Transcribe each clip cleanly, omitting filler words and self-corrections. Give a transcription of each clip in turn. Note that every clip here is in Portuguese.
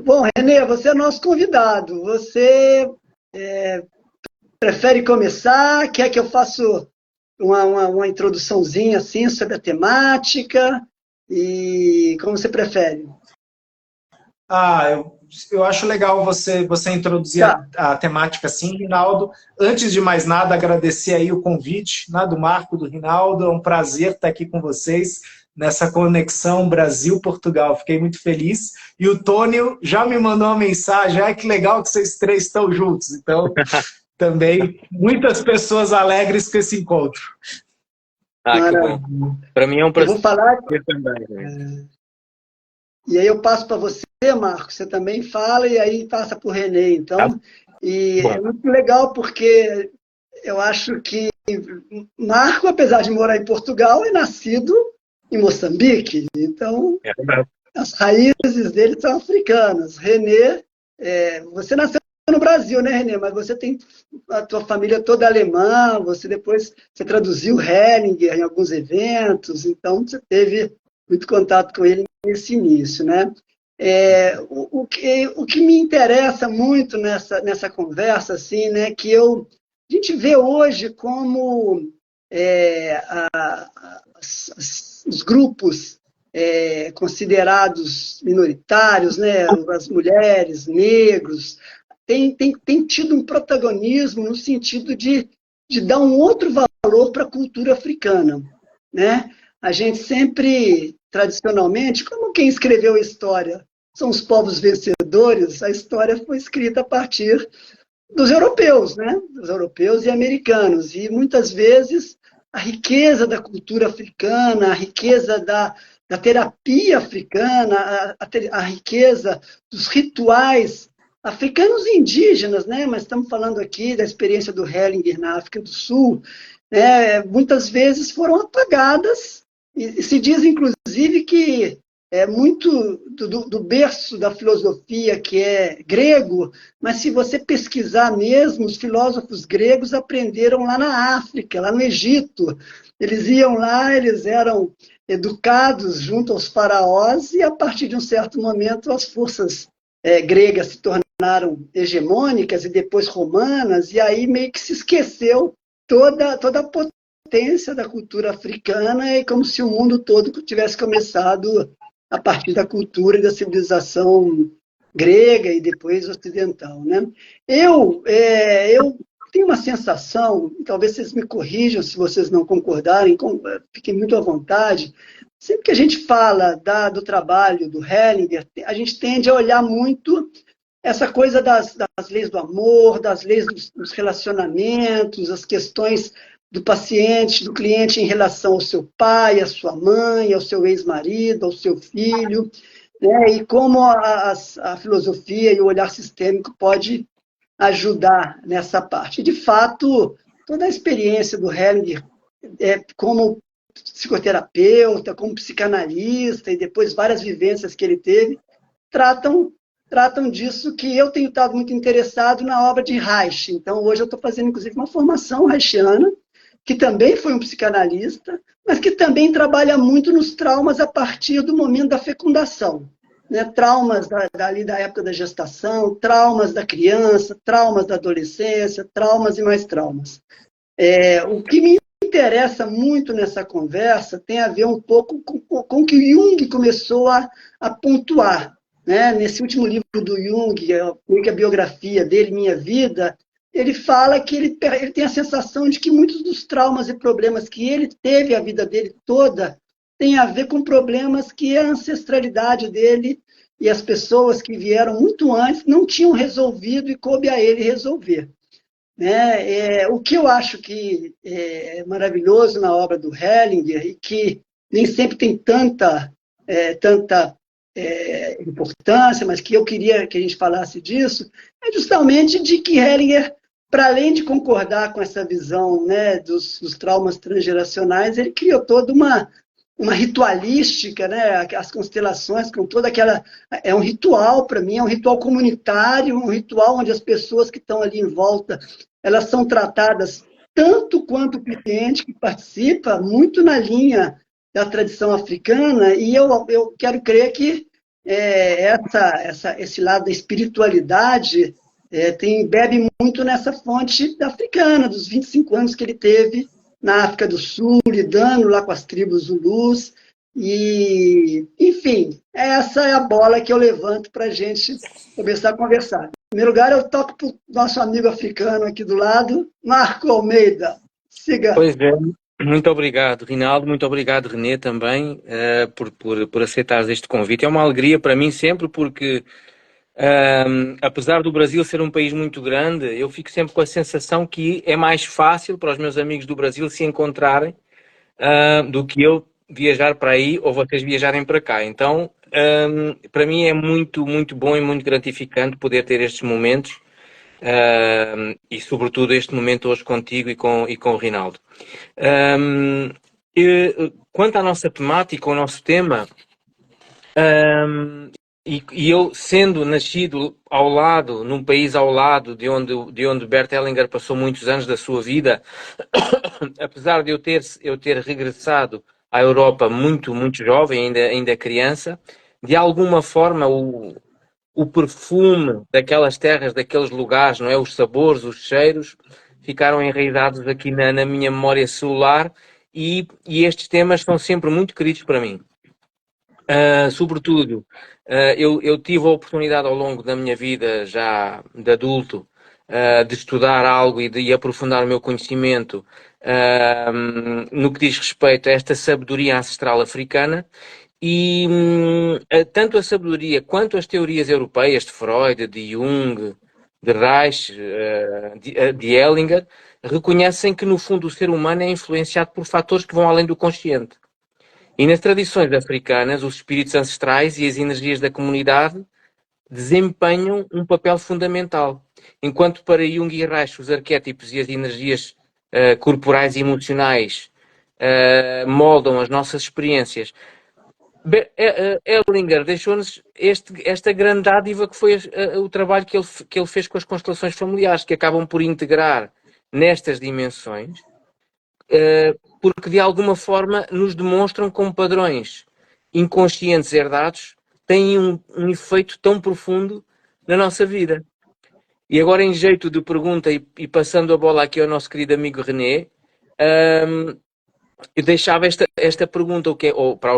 Bom, Renê, você é nosso convidado. Você prefere começar? Quer que eu faça uma introduçãozinha assim sobre a temática? E como você prefere? Eu acho legal você introduzir Tá. a temática assim, Rinaldo. Antes de mais nada, agradecer aí o convite, né, do Marco, do Rinaldo. É um prazer estar aqui com vocês nessa conexão Brasil-Portugal. Fiquei muito feliz. E o Tônio já me mandou uma mensagem. Que legal que vocês três estão juntos. Então, também, muitas pessoas alegres com esse encontro. Que bom. Maravilha. Para mim é um Eu prazer vou falar, também. Né? e aí eu passo para você, Marcos, você também fala, e aí passa para o Renê, Tá então. E bom. é muito legal, porque eu acho que Marco, apesar de morar em Portugal, é nascido em Moçambique, então É verdade. as raízes dele são africanas. Renê, você nasceu no Brasil, né, Renê? Mas você tem a tua família toda alemã, você depois você traduziu Hellinger em alguns eventos, então você teve muito contato com ele nesse início, né? O que me interessa muito nessa conversa, assim, né, que a gente vê hoje como os grupos considerados minoritários, né, as mulheres, negros, têm tido um protagonismo no sentido de dar um outro valor para a cultura africana, né? A gente sempre, tradicionalmente, como quem escreveu a história são os povos vencedores, a história foi escrita a partir dos europeus, né? Dos europeus e americanos. E muitas vezes a riqueza da cultura africana, a riqueza da terapia africana, a riqueza dos rituais africanos e indígenas, né? Mas estamos falando aqui da experiência do Hellinger na África do Sul, né? Muitas vezes foram apagadas e se diz, inclusive, que muito do berço da filosofia, que é grego, mas se você pesquisar mesmo, os filósofos gregos aprenderam lá na África, lá no Egito. Eles iam lá, eles eram educados junto aos faraós, e a partir de um certo momento as forças gregas se tornaram hegemônicas e depois romanas, e aí meio que se esqueceu toda a potência da cultura africana, e como se o mundo todo tivesse começado a partir da cultura e da civilização grega e depois ocidental, né? Eu tenho uma sensação, talvez vocês me corrijam se vocês não concordarem, fiquem muito à vontade. Sempre que a gente fala do trabalho do Hellinger, a gente tende a olhar muito essa coisa das leis do amor, das leis dos relacionamentos, as questões do paciente, do cliente em relação ao seu pai, à sua mãe, ao seu ex-marido, ao seu filho, né? E como a filosofia e o olhar sistêmico pode ajudar nessa parte. De fato, toda a experiência do Hellinger como psicoterapeuta, como psicanalista, e depois várias vivências que ele teve, tratam disso, que eu tenho estado muito interessado na obra de Reich. Então, hoje eu estou fazendo, inclusive, uma formação reichiana, que também foi um psicanalista, mas que também trabalha muito nos traumas a partir do momento da fecundação. Né? Traumas dali da época da gestação, traumas da criança, traumas da adolescência, traumas e mais traumas. O que me interessa muito nessa conversa tem a ver um pouco com o que Jung começou a pontuar. Né? Nesse último livro do Jung, a biografia dele, Minha Vida, ele fala que ele tem a sensação de que muitos dos traumas e problemas que ele teve a vida dele toda tem a ver com problemas que a ancestralidade dele e as pessoas que vieram muito antes não tinham resolvido e coube a ele resolver. Né? O que eu acho que é maravilhoso na obra do Hellinger, e que nem sempre tem tanta importância, mas que eu queria que a gente falasse disso, é justamente de que Hellinger, para além de concordar com essa visão, né, dos traumas transgeracionais, ele criou toda uma ritualística, né, as constelações, com toda aquela... É um ritual, para mim, é um ritual comunitário, um ritual onde as pessoas que estão ali em volta, elas são tratadas tanto quanto o cliente que participa, muito na linha da tradição africana, e eu quero crer que esse lado da espiritualidade bebe muito nessa fonte africana, dos 25 anos que ele teve na África do Sul, lidando lá com as tribos Zulus. E, enfim, essa é a bola que eu levanto para a gente começar a conversar. Em primeiro lugar, eu toco para o nosso amigo africano aqui do lado, Marco Almeida. Siga. Pois é, muito obrigado, Rinaldo, muito obrigado, Renê, também, por aceitares este convite. É uma alegria para mim sempre, porque apesar do Brasil ser um país muito grande, eu fico sempre com a sensação que é mais fácil para os meus amigos do Brasil se encontrarem do que eu viajar para aí ou vocês viajarem para cá. Então, para mim é muito, muito bom e muito gratificante poder ter estes momentos e, sobretudo, este momento hoje contigo e com o Rinaldo. Quanto à nossa temática, ao nosso tema, e eu, sendo nascido ao lado, num país ao lado de onde Bert Hellinger passou muitos anos da sua vida, apesar de eu ter regressado à Europa muito, muito jovem, ainda criança, de alguma forma o perfume daquelas terras, daqueles lugares, não é? Os sabores, os cheiros, ficaram enraizados aqui na minha memória celular e estes temas são sempre muito queridos para mim. Sobretudo, eu tive a oportunidade ao longo da minha vida, já de adulto, de estudar algo e de aprofundar o meu conhecimento no que diz respeito a esta sabedoria ancestral africana e tanto a sabedoria quanto as teorias europeias de Freud, de Jung, de Reich, de Hellinger, reconhecem que no fundo o ser humano é influenciado por fatores que vão além do consciente. E nas tradições africanas, os espíritos ancestrais e as energias da comunidade desempenham um papel fundamental. Enquanto para Jung e Reich os arquétipos e as energias corporais e emocionais moldam as nossas experiências, Hellinger deixou-nos esta grande dádiva que foi o trabalho que ele fez com as constelações familiares, que acabam por integrar nestas dimensões, porque de alguma forma nos demonstram como padrões inconscientes herdados têm um efeito tão profundo na nossa vida. E agora, em jeito de pergunta e passando a bola aqui ao nosso querido amigo René, eu deixava esta pergunta, ou para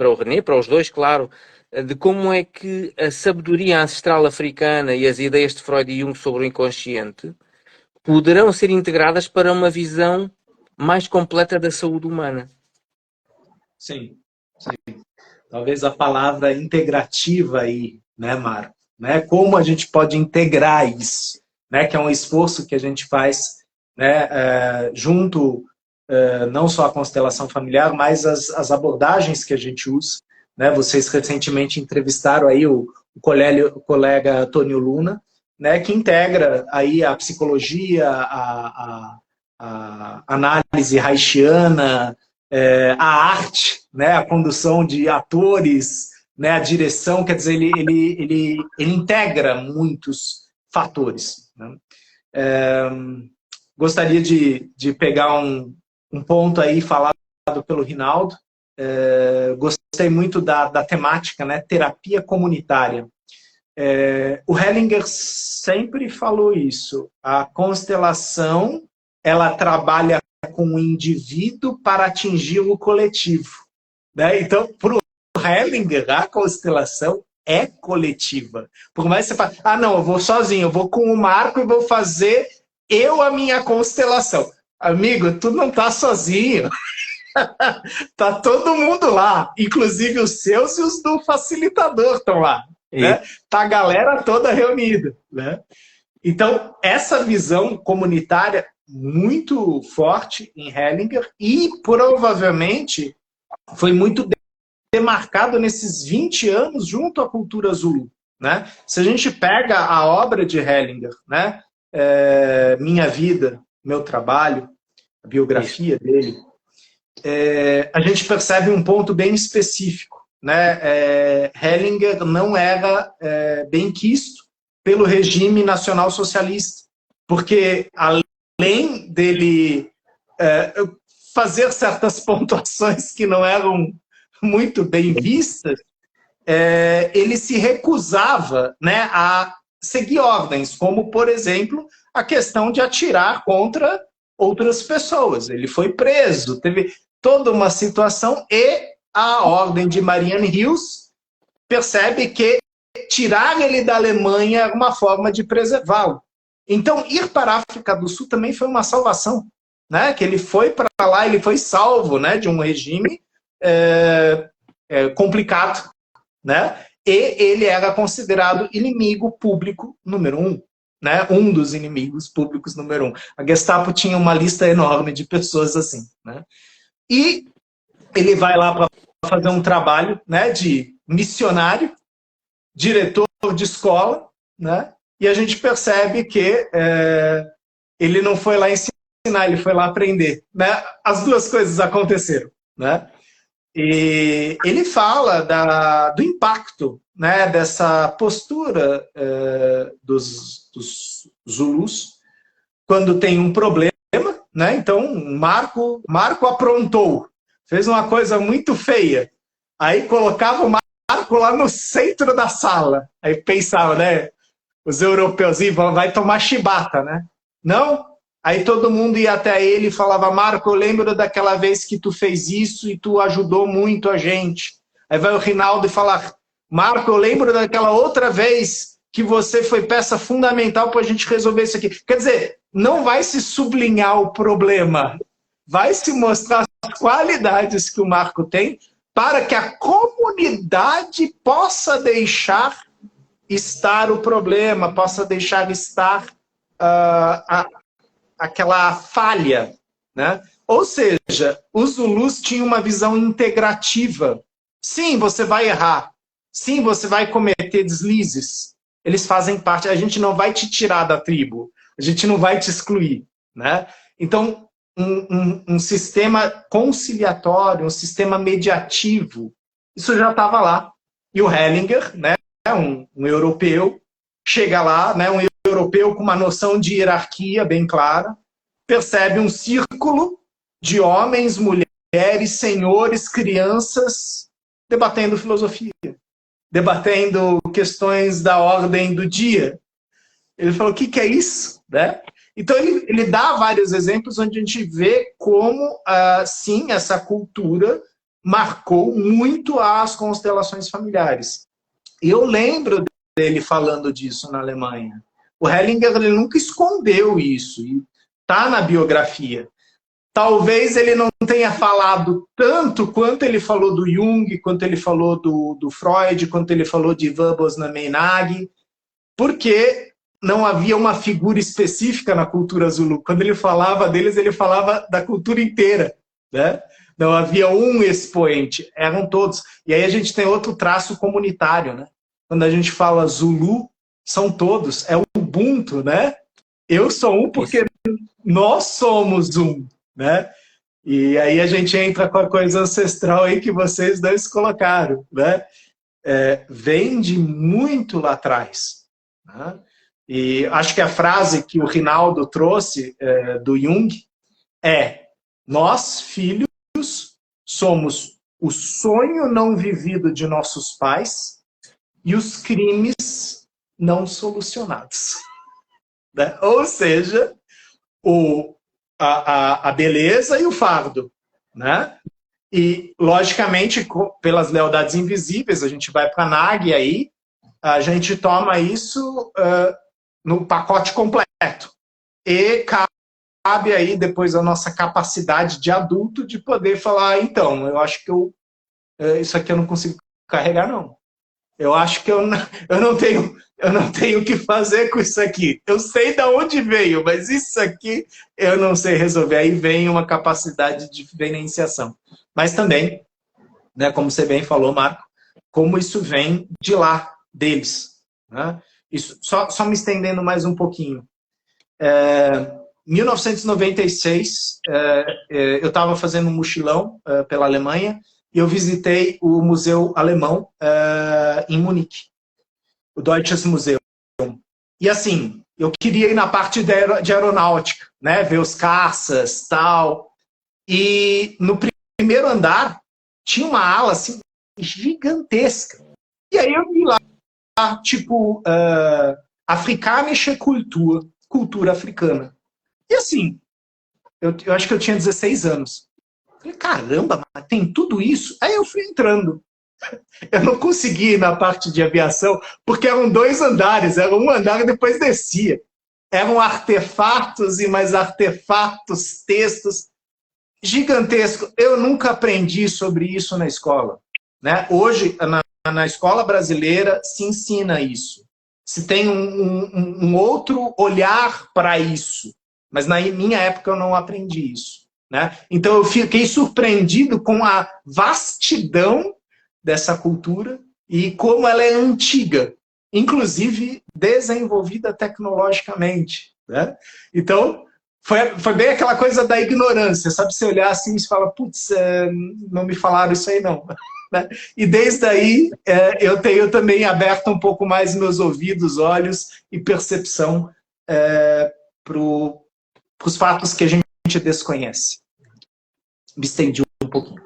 o René, para os dois, claro, de como é que a sabedoria ancestral africana e as ideias de Freud e Jung sobre o inconsciente poderão ser integradas para uma visão mais completa da saúde humana. Sim, sim. Talvez a palavra integrativa aí, né, Marco? Né? Como a gente pode integrar isso, né? Que é um esforço que a gente faz, né, junto não só a constelação familiar, mas as abordagens que a gente usa. Né? Vocês recentemente entrevistaram aí o colega Tônio Luna, né, que integra aí a psicologia, a análise reichiana, a arte, né, a condução de atores, né, a direção, quer dizer, ele integra muitos fatores. Né? Gostaria de pegar um ponto aí falado pelo Rinaldo. Gostei muito da temática, né, terapia comunitária. O Hellinger sempre falou isso. A constelação, ela trabalha com o indivíduo para atingir o coletivo. Né? Então, para o Hellinger, a constelação é coletiva. Por mais que você fale, não, eu vou sozinho, eu vou com o Marco e vou fazer a minha constelação. Amigo, tu não tá sozinho. Tá todo mundo lá, inclusive os seus e os do facilitador estão lá. Né? Tá a galera toda reunida. Né? Então, essa visão comunitária muito forte em Hellinger e provavelmente foi muito demarcado nesses 20 anos junto à cultura Zulu. Né? Se a gente pega a obra de Hellinger, né? Minha Vida, Meu Trabalho, a biografia dele, a gente percebe um ponto bem específico. Né? Hellinger não era bem quisto pelo regime nacional-socialista, porque além dele fazer certas pontuações que não eram muito bem vistas, ele se recusava, né, a seguir ordens, como, por exemplo, a questão de atirar contra outras pessoas. Ele foi preso, teve toda uma situação, e a ordem de Marianne Hills percebe que tirar ele da Alemanha é uma forma de preservá-lo. Então, ir para a África do Sul também foi uma salvação, né? Que ele foi para lá, ele foi salvo, né, de um regime complicado, né? E ele era considerado inimigo público número 1, né? Um dos inimigos públicos número 1. A Gestapo tinha uma lista enorme de pessoas assim, né? E ele vai lá para fazer um trabalho, né, de missionário, diretor de escola, né? E a gente percebe que ele não foi lá ensinar, ele foi lá aprender, né? As duas coisas aconteceram, né? E ele fala do impacto, né, dessa postura dos Zulus quando tem um problema, né? Então, Marco aprontou, fez uma coisa muito feia. Aí colocava o Marco lá no centro da sala. Aí pensava, né? Os europeus, vai tomar chibata, né? Não? Aí todo mundo ia até ele e falava, Marco, eu lembro daquela vez que tu fez isso e tu ajudou muito a gente. Aí vai o Rinaldo e fala, Marco, eu lembro daquela outra vez que você foi peça fundamental para a gente resolver isso aqui. Quer dizer, não vai se sublinhar o problema, vai se mostrar as qualidades que o Marco tem para que a comunidade possa deixar estar o problema, possa deixar estar aquela falha, né? Ou seja, os Zulus tinham uma visão integrativa. Sim, você vai errar. Sim, você vai cometer deslizes. Eles fazem parte. A gente não vai te tirar da tribo. A gente não vai te excluir, né? Então, um sistema conciliatório, um sistema mediativo, isso já estava lá. E o Hellinger, né, um europeu, chega lá, né, um europeu com uma noção de hierarquia bem clara, percebe um círculo de homens, mulheres, senhores, crianças, debatendo filosofia, debatendo questões da ordem do dia. Ele falou, o que é isso? Né? Então, ele dá vários exemplos onde a gente vê como, sim, essa cultura marcou muito as constelações familiares. E eu lembro dele falando disso na Alemanha. O Hellinger, ele nunca escondeu isso, e está na biografia. Talvez ele não tenha falado tanto quanto ele falou do Jung, quanto ele falou do Freud, quanto ele falou de Ivan Bosnamenag, porque não havia uma figura específica na cultura Zulu. Quando ele falava deles, ele falava da cultura inteira, né? Não havia um expoente, eram todos. E aí a gente tem outro traço comunitário, né? Quando a gente fala Zulu, são todos, é o Ubuntu, né? Eu sou um porque nós somos um, né? E aí a gente entra com a coisa ancestral aí que vocês dois colocaram, né? Vem de muito lá atrás, né? E acho que a frase que o Rinaldo trouxe do Jung é: nós, filhos, somos o sonho não vivido de nossos pais e os crimes não solucionados. Né? Ou seja, a beleza e o fardo. Né? E, logicamente, pelas lealdades invisíveis, a gente vai para a Nag aí, a gente toma isso no pacote completo. E cabe aí depois a nossa capacidade de adulto de poder falar, então, eu acho que isso aqui eu não consigo carregar, não. Eu acho que eu não tenho o que fazer com isso aqui. Eu sei de onde veio, mas isso aqui eu não sei resolver. Aí vem uma capacidade de diferenciação. Mas também, né, como você bem falou, Marco, como isso vem de lá, deles. Né? Isso, só me estendendo mais um pouquinho. 1996, eu estava fazendo um mochilão pela Alemanha e eu visitei o Museu Alemão em Munique, o Deutsches Museum. E assim, eu queria ir na parte de aeronáutica, né, ver os caças, tal. E no primeiro andar tinha uma ala assim, gigantesca. E aí eu vi lá, tipo, afrikanische Kultur, cultura africana. E assim, eu acho que eu tinha 16 anos. Falei, caramba, mas tem tudo isso? Aí eu fui entrando. Eu não consegui ir na parte de aviação, porque eram 2 andares, era um andar e depois descia. Eram artefatos e mais artefatos, textos gigantescos. Eu nunca aprendi sobre isso na escola. Né? Hoje, na escola brasileira, se ensina isso. Se tem um outro olhar para isso. Mas na minha época eu não aprendi isso. Né? Então eu fiquei surpreendido com a vastidão dessa cultura e como ela é antiga, inclusive desenvolvida tecnologicamente. Né? Então, foi bem aquela coisa da ignorância, sabe? Você olhar assim e fala, putz, não me falaram isso aí não. Né? E desde aí eu tenho também aberto um pouco mais meus ouvidos, olhos e percepção para os fatos que a gente desconhece. Me estendi um pouquinho.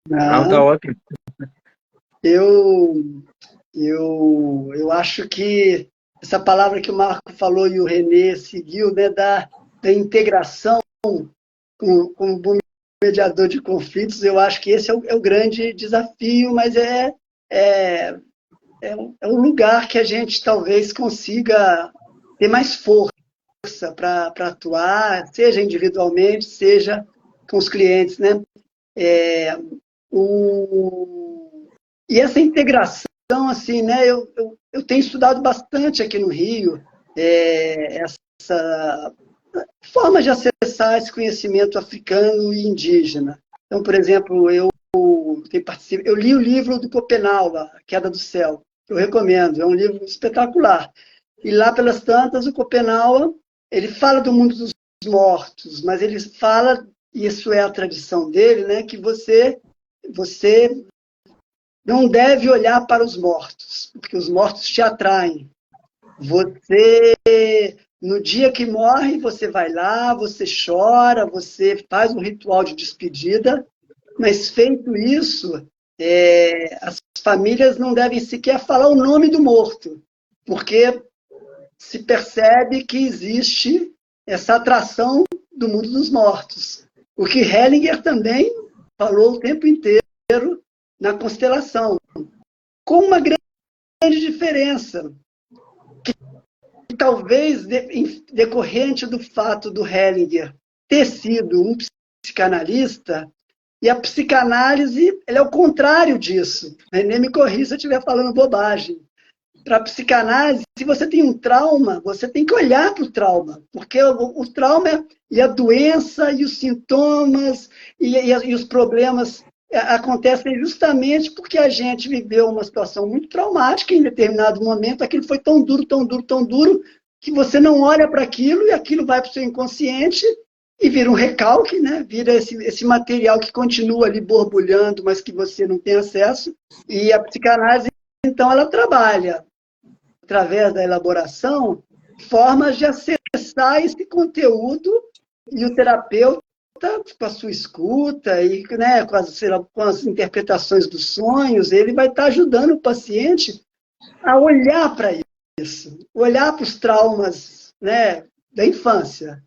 Não, está ótimo. Eu acho que essa palavra que o Marco falou e o René seguiu, né, da integração com o mediador de conflitos, eu acho que esse é o grande desafio, mas é um lugar que a gente talvez consiga ter mais força para atuar, seja individualmente, seja com os clientes, né? E essa integração, assim, né? Eu tenho estudado bastante aqui no Rio essa forma de acessar esse conhecimento africano e indígena. Então, por exemplo, eu li o livro do Copenau, A Queda do Céu, que eu recomendo, é um livro espetacular. E lá pelas tantas, o Copenau, ele fala do mundo dos mortos, mas ele fala, e isso é a tradição dele, né, que você não deve olhar para os mortos, porque os mortos te atraem. Você, no dia que morre, você vai lá, você chora, você faz um ritual de despedida, mas feito isso, as famílias não devem sequer falar o nome do morto, porque se percebe que existe essa atração do mundo dos mortos. O que Hellinger também falou o tempo inteiro na constelação, com uma grande diferença, que talvez decorrente do fato do Hellinger ter sido um psicanalista, e a psicanálise ela é o contrário disso. René me corrija se eu estiver falando bobagem. Para a psicanálise, se você tem um trauma, você tem que olhar para o trauma, porque o trauma e a doença e os sintomas e os problemas acontecem justamente porque a gente viveu uma situação muito traumática em determinado momento, aquilo foi tão duro, tão duro, tão duro, que você não olha para aquilo e aquilo vai para o seu inconsciente e vira um recalque, né? Vira esse material que continua ali borbulhando, mas que você não tem acesso. E a psicanálise, então, ela trabalha, através da elaboração, formas de acessar esse conteúdo e o terapeuta, com a sua escuta e, né, com as interpretações dos sonhos, ele vai estar ajudando o paciente a olhar para isso, olhar para os traumas, né, da infância.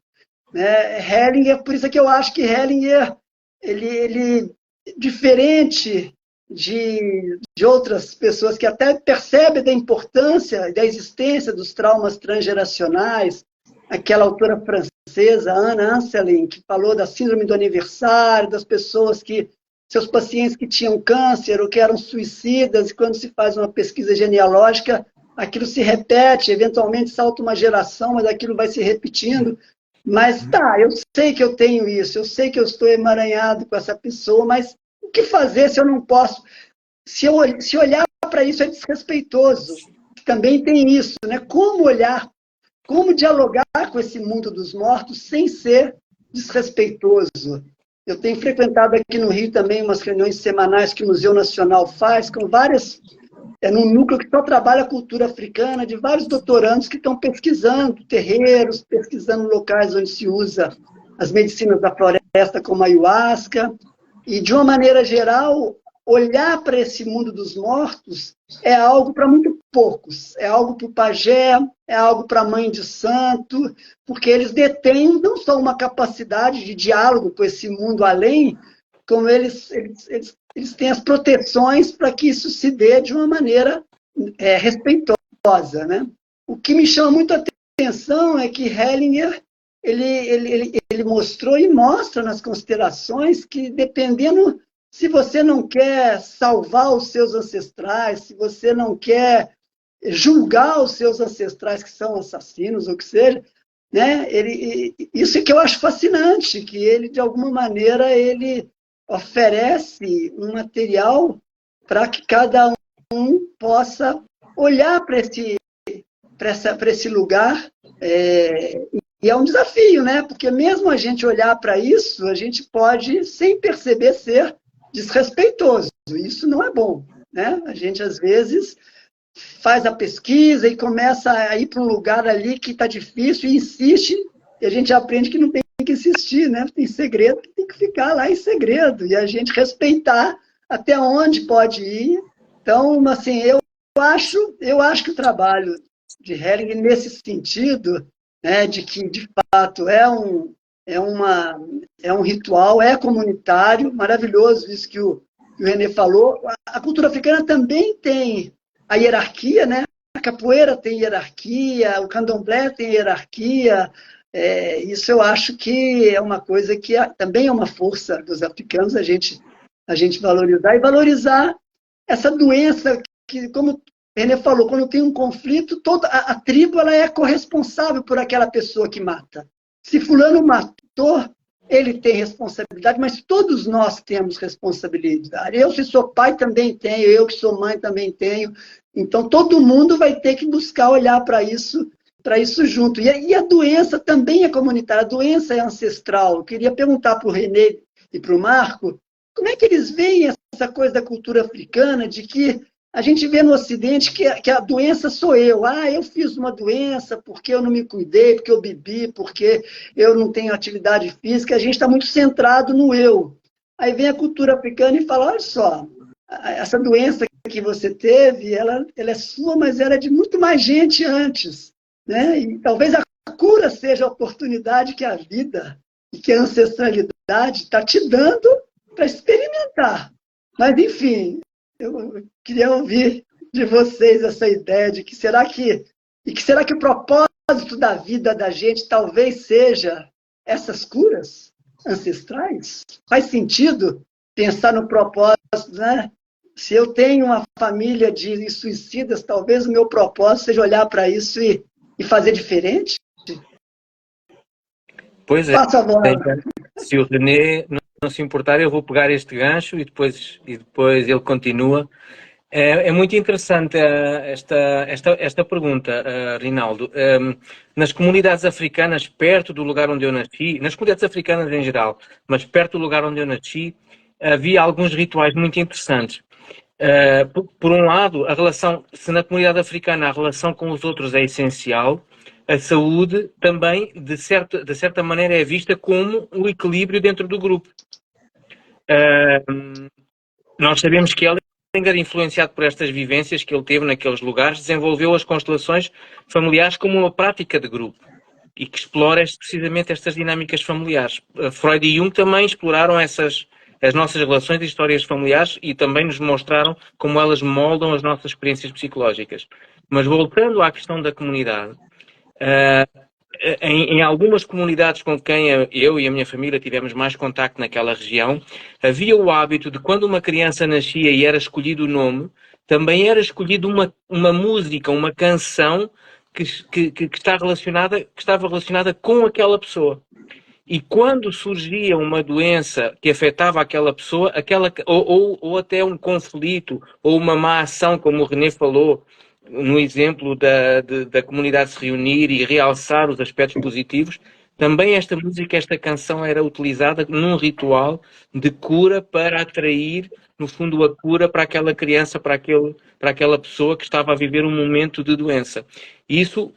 Né? Hellinger, por isso é que eu acho que Hellinger, ele diferente de outras pessoas que até percebem da importância da existência dos traumas transgeracionais, aquela autora francesa, Anna Anselin, que falou da síndrome do aniversário, das pessoas seus pacientes que tinham câncer ou que eram suicidas, e quando se faz uma pesquisa genealógica, aquilo se repete, eventualmente salta uma geração, mas aquilo vai se repetindo. Mas tá, eu sei que eu tenho isso, eu sei que eu estou emaranhado com essa pessoa, mas o que fazer se eu não posso? Se olhar para isso é desrespeitoso. Também tem isso, né? Como olhar, como dialogar com esse mundo dos mortos sem ser desrespeitoso. Eu tenho frequentado aqui no Rio também umas reuniões semanais que o Museu Nacional faz, com várias, num núcleo que só trabalha a cultura africana, de vários doutorandos que estão pesquisando terreiros, pesquisando locais onde se usa as medicinas da floresta, como a ayahuasca. E, de uma maneira geral, olhar para esse mundo dos mortos é algo para muito poucos, é algo para o pajé, é algo para a mãe de santo, porque eles detêm não só uma capacidade de diálogo com esse mundo além, como eles têm as proteções para que isso se dê de uma maneira respeitosa, né? O que me chama muito a atenção é que Hellinger ele mostrou e mostra nas considerações que, dependendo, se você não quer salvar os seus ancestrais, se você não quer julgar os seus ancestrais que são assassinos, ou que seja, né, isso é que eu acho fascinante, que ele, de alguma maneira, ele oferece um material para que cada um possa olhar para esse lugar, e é um desafio, né? Porque mesmo a gente olhar para isso, a gente pode, sem perceber, ser desrespeitoso. Isso não é bom, né? A gente, às vezes, faz a pesquisa e começa a ir para um lugar ali que está difícil e insiste, e a gente aprende que não tem que insistir, né? Tem segredo que tem que ficar lá em segredo, e a gente respeitar até onde pode ir. Então, assim, eu acho que o trabalho de Hellinger, nesse sentido, né, de que, de fato, é um ritual, é comunitário, maravilhoso isso que o René falou. A cultura africana também tem a hierarquia, né? A capoeira tem hierarquia, o candomblé tem hierarquia. Isso eu acho que é uma coisa que também é uma força dos africanos, a gente valorizar essa doença que, como o René falou, quando tem um conflito, toda a tribo ela é corresponsável por aquela pessoa que mata. Se fulano matou, ele tem responsabilidade, mas todos nós temos responsabilidade. Eu, se sou pai, também tenho, eu que sou mãe, também tenho. Então, todo mundo vai ter que buscar olhar para isso junto. E a doença também é comunitária, a doença é ancestral. Eu queria perguntar para o René e para o Marco, como é que eles veem essa coisa da cultura africana, de que a gente vê no Ocidente que a doença sou eu. Eu fiz uma doença porque eu não me cuidei, porque eu bebi, porque eu não tenho atividade física. A gente está muito centrado no eu. Aí vem a cultura africana e fala, olha só, essa doença que você teve, ela é sua, mas ela é de muito mais gente antes, né? E talvez a cura seja a oportunidade que a vida e que a ancestralidade está te dando para experimentar. Mas, enfim, eu queria ouvir de vocês essa ideia de que será que o propósito da vida da gente talvez seja essas curas ancestrais? Faz sentido pensar no propósito, né? Se eu tenho uma família de suicidas, talvez o meu propósito seja olhar para isso e fazer diferente? Pois é. Passa a bola. Se o René não se importar, eu vou pegar este gancho e depois ele continua. É muito interessante esta pergunta, Rinaldo. Nas comunidades africanas, perto do lugar onde eu nasci, nas comunidades africanas em geral, mas perto do lugar onde eu nasci, havia alguns rituais muito interessantes. Por um lado, se na comunidade africana a relação com os outros é essencial, a saúde também, de certa maneira, é vista como um equilíbrio dentro do grupo. Nós sabemos que Hellinger, influenciado por estas vivências que ele teve naqueles lugares, desenvolveu as constelações familiares como uma prática de grupo e que explora precisamente estas dinâmicas familiares. Freud e Jung também exploraram as nossas relações e histórias familiares e também nos mostraram como elas moldam as nossas experiências psicológicas. Mas voltando à questão da comunidade, em algumas comunidades com quem eu e a minha família tivemos mais contacto naquela região, havia o hábito de quando uma criança nascia e era escolhido o nome, também era escolhida uma música, uma canção que estava relacionada com aquela pessoa. E quando surgia uma doença que afetava aquela pessoa, ou até um conflito, ou uma má ação, como o René falou, no exemplo da comunidade se reunir e realçar os aspectos positivos, também esta música, esta canção era utilizada num ritual de cura para atrair, no fundo, a cura para aquela criança, para aquela pessoa que estava a viver um momento de doença. Isso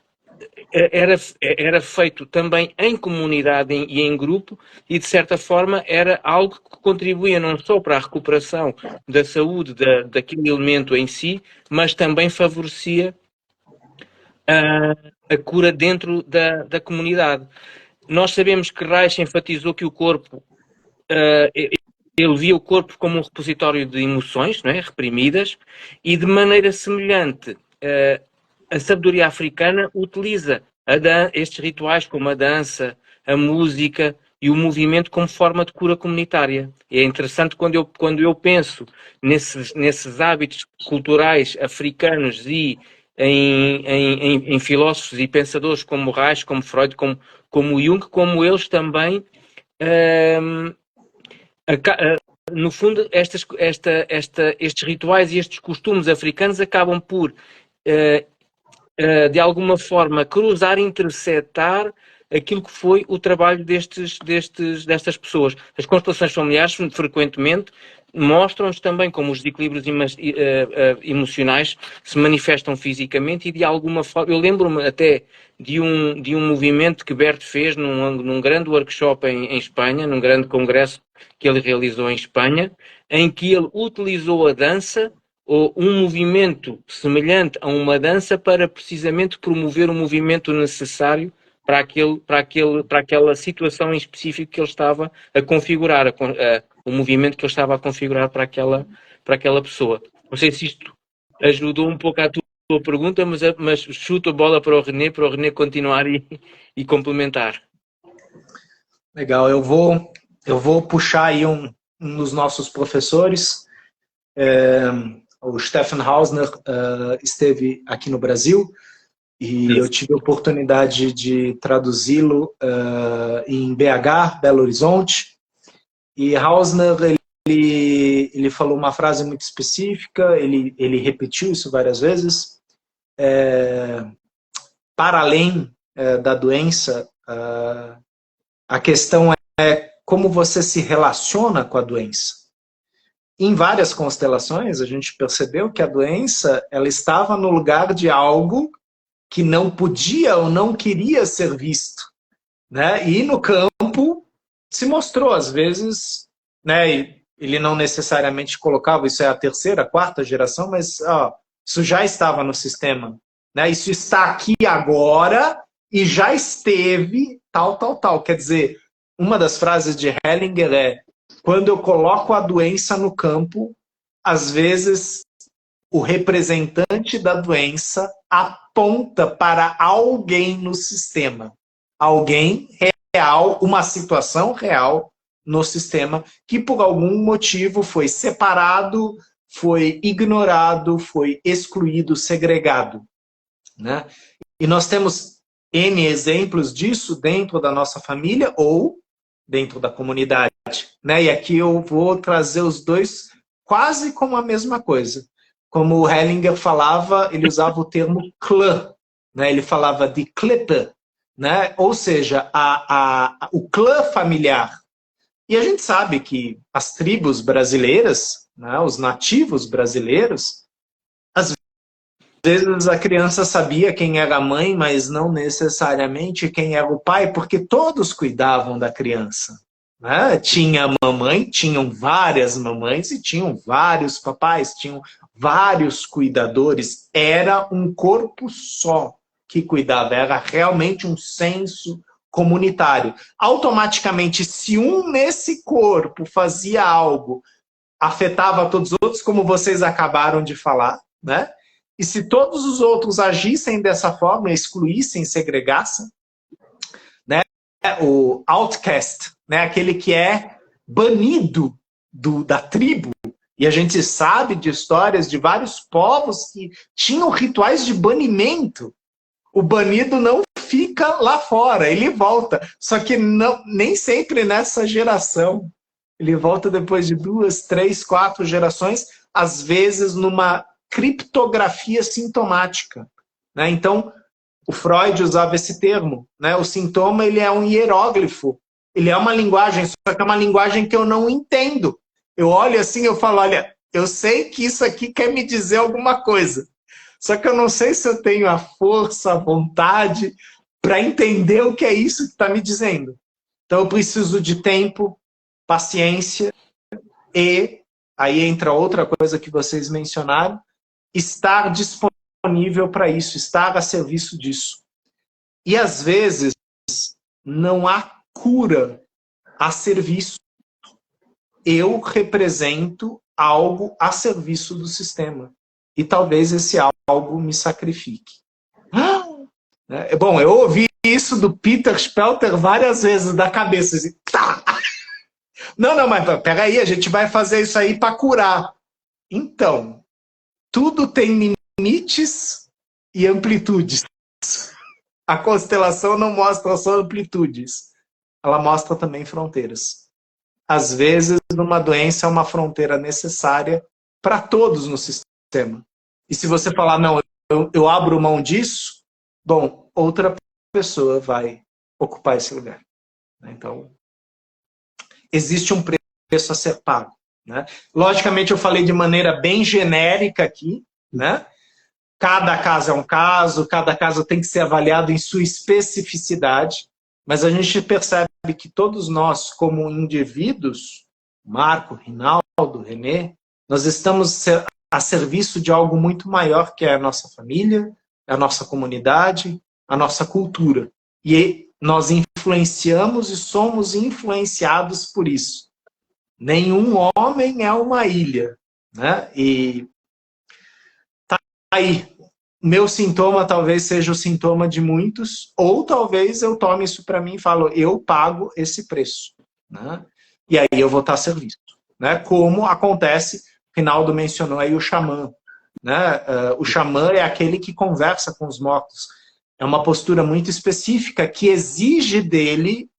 era feito também em comunidade e em grupo, e de certa forma era algo que contribuía não só para a recuperação da saúde daquele elemento em si, mas também favorecia a cura dentro da comunidade. Nós sabemos que Reich enfatizou que o corpo, ele via o corpo como um repositório de emoções, não é? Reprimidas, e de maneira semelhante, a sabedoria africana utiliza estes rituais como a dança, a música e o movimento como forma de cura comunitária. E é interessante quando eu penso nesses hábitos culturais africanos e em filósofos e pensadores como Reich, como Freud, como Jung, como eles também, no fundo, estes rituais e estes costumes africanos acabam por, de alguma forma, cruzar, interceptar aquilo que foi o trabalho destas pessoas. As constelações familiares, frequentemente, mostram-nos também como os desequilíbrios emocionais se manifestam fisicamente e de alguma forma... Eu lembro-me até de um movimento que Bert fez num grande workshop em Espanha, num grande congresso que ele realizou em Espanha, em que ele utilizou a dança ou um movimento semelhante a uma dança para precisamente promover o movimento necessário para aquela situação em específico que ele estava a configurar, o movimento que ele estava a configurar para aquela pessoa. Não sei se isto ajudou um pouco à tua pergunta, mas chuto a bola para o René continuar e complementar. Legal, eu vou puxar aí um dos nossos professores. O Stefan Hausner esteve aqui no Brasil e eu tive a oportunidade de traduzi-lo em BH, Belo Horizonte. E Hausner, ele falou uma frase muito específica, ele repetiu isso várias vezes. Para além da doença, a questão é como você se relaciona com a doença. Em várias constelações, a gente percebeu que a doença ela estava no lugar de algo que não podia ou não queria ser visto, né? E no campo se mostrou, às vezes, né? Ele não necessariamente colocava, isso é a terceira, quarta geração, mas isso já estava no sistema, né? Isso está aqui agora e já esteve tal. Quer dizer, uma das frases de Hellinger é: quando eu coloco a doença no campo, às vezes o representante da doença aponta para alguém no sistema. Alguém real, uma situação real no sistema que por algum motivo foi separado, foi ignorado, foi excluído, segregado, né? E nós temos N exemplos disso dentro da nossa família ou dentro da comunidade, né? E aqui eu vou trazer os dois quase como a mesma coisa. Como o Hellinger falava, ele usava o termo clã, né? Ele falava de Klippe, né? Ou seja, o clã familiar. E a gente sabe que as tribos brasileiras, né, os nativos brasileiros, às vezes a criança sabia quem era a mãe, mas não necessariamente quem era o pai, porque todos cuidavam da criança, né? Tinha mamãe, tinham várias mamães e tinham vários papais, tinham vários cuidadores. Era um corpo só que cuidava, era realmente um senso comunitário. Automaticamente, se um nesse corpo fazia algo, afetava todos os outros, como vocês acabaram de falar, né? E se todos os outros agissem dessa forma, excluíssem, segregassem, né? O outcast, né? Aquele que é banido da tribo. E a gente sabe de histórias de vários povos que tinham rituais de banimento. O banido não fica lá fora, ele volta. Só que não, nem sempre nessa geração. Ele volta depois de 2, 3, 4 gerações, às vezes numa criptografia sintomática, né? Então, o Freud usava esse termo, né? O sintoma, ele é um hieróglifo, ele é uma linguagem, só que é uma linguagem que eu não entendo. Eu olho assim, eu falo, olha, eu sei que isso aqui quer me dizer alguma coisa, só que eu não sei se eu tenho a força, a vontade, para entender o que é isso que está me dizendo. Então eu preciso de tempo, paciência e, aí entra outra coisa que vocês mencionaram, estar disponível para isso, estar a serviço disso. E às vezes não há cura a serviço. Eu represento algo a serviço do sistema. E talvez esse algo me sacrifique. Bom, eu ouvi isso do Peter Spelter várias vezes da cabeça. Assim, tá. Não, mas peraí, a gente vai fazer isso aí para curar. Então, tudo tem limites e amplitudes. A constelação não mostra só amplitudes. Ela mostra também fronteiras. Às vezes, numa doença é uma fronteira necessária para todos no sistema. E se você falar, não, eu abro mão disso, bom, outra pessoa vai ocupar esse lugar. Então, existe um preço a ser pago. Né? Logicamente, eu falei de maneira bem genérica aqui. Né? Cada caso é um caso, cada caso tem que ser avaliado em sua especificidade. Mas a gente percebe que todos nós, como indivíduos, Marco, Rinaldo, Renê, nós estamos a serviço de algo muito maior, que é a nossa família, a nossa comunidade, a nossa cultura. E nós influenciamos e somos influenciados por isso. Nenhum homem é uma ilha. Né? E tá aí. Meu sintoma talvez seja o sintoma de muitos, ou talvez eu tome isso para mim e falo, eu pago esse preço. Né? E aí eu vou estar a serviço. Né? Como acontece, o Rinaldo mencionou aí o xamã. Né? O xamã é aquele que conversa com os mortos. É uma postura muito específica que exige dele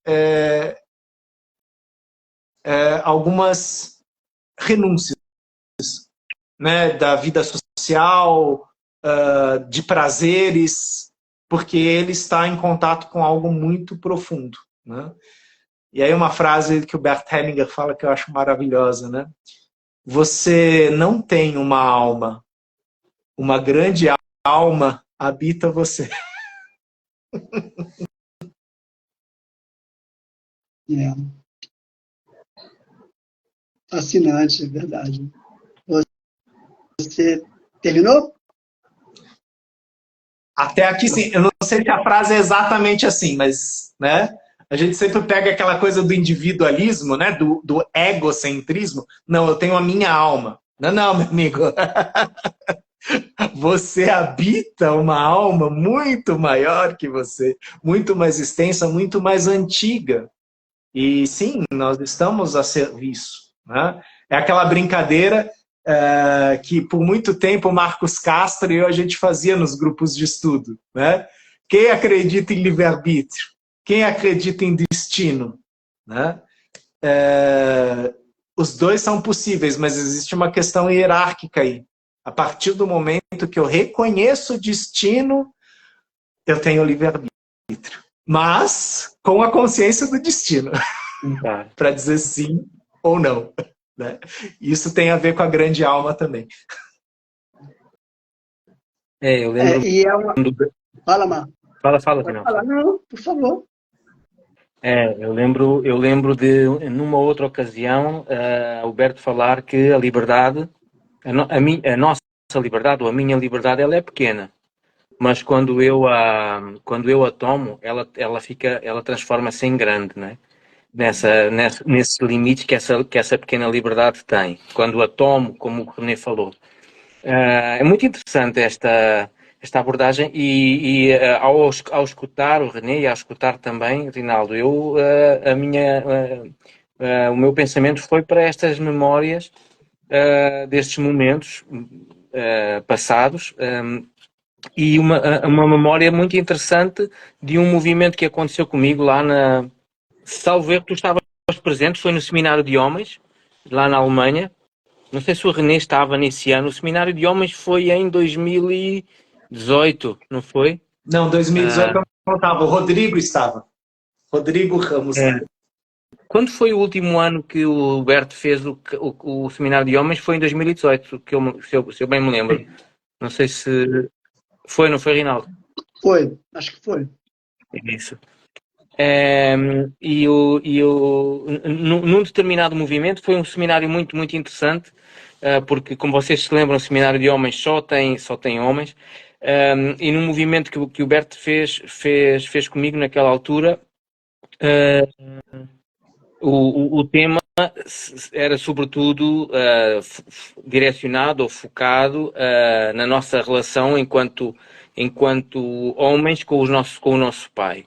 algumas renúncias. Né? Da vida social, de prazeres, porque ele está em contato com algo muito profundo. Né? E aí uma frase que o Bert Hellinger fala que eu acho maravilhosa. Né? Você não tem uma alma, uma grande alma habita você. Fascinante, é verdade. Você terminou? Até aqui, sim. Eu não sei se a frase é exatamente assim, mas né, a gente sempre pega aquela coisa do individualismo, né, do egocentrismo. Não, eu tenho a minha alma. Não, meu amigo. Você habita uma alma muito maior que você, muito mais extensa, muito mais antiga. E sim, nós estamos a serviço. Né? É aquela brincadeira que por muito tempo o Marcos Castro e eu a gente fazia nos grupos de estudo. Né? Quem acredita em livre-arbítrio? Quem acredita em destino? Né? Os dois são possíveis, mas existe uma questão hierárquica aí. A partir do momento que eu reconheço o destino, eu tenho livre-arbítrio. Mas com a consciência do destino. Para dizer sim ou não. Né? Isso tem a ver com a grande alma também. Eu lembro... Fala, Marco. Fala, Rinaldo. Não, por favor. Eu lembro de, numa outra ocasião, o Berto falar que a liberdade, a nossa liberdade, ou a minha liberdade, ela é pequena. Mas quando eu a tomo, ela transforma-se em grande, né? Nesse limite que essa pequena liberdade tem. Quando a tomo, como o René falou. É muito interessante esta abordagem e ao escutar o René e ao escutar também, Rinaldo, o meu pensamento foi para estas memórias destes momentos passados e uma memória muito interessante de um movimento que aconteceu comigo lá salvo erro, tu estavas presente, foi no Seminário de Homens, lá na Alemanha. Não sei se o René estava nesse ano. O Seminário de Homens foi em 2018, não foi? Não, 2018 eu não estava. O Rodrigo estava. Rodrigo Ramos. Quando foi o último ano que o Berto fez o Seminário de Homens? Foi em 2018, se eu bem me lembro. Não sei se... Foi, não foi, Rinaldo? Foi, acho que foi. Isso. Num determinado movimento, foi um seminário muito, muito interessante, porque, como vocês se lembram, o seminário de homens só tem homens, e num movimento que o Bert fez comigo naquela altura, o tema era sobretudo direcionado ou focado na nossa relação enquanto homens com o nosso pai.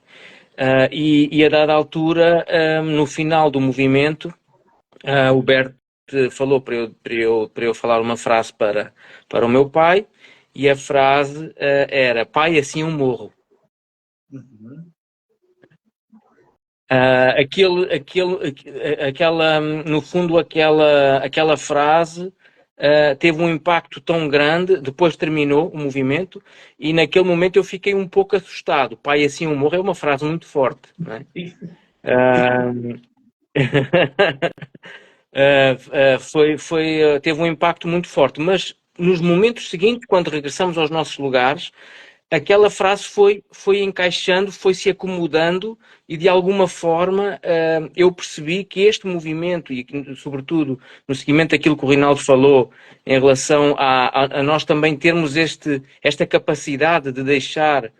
E a dada altura, no final do movimento, o Bert falou para eu falar uma frase para o meu pai, e a frase era: pai, assim eu morro. Uhum. No fundo, aquela frase teve um impacto tão grande. Depois terminou o movimento, e naquele momento eu fiquei um pouco assustado. Pai, assim eu morro é uma frase muito forte, não é? Teve um impacto muito forte, mas nos momentos seguintes, quando regressamos aos nossos lugares, aquela frase foi encaixando, foi se acomodando, e de alguma forma eu percebi que este movimento, e sobretudo no seguimento daquilo que o Rinaldo falou em relação a nós também termos esta capacidade de deixar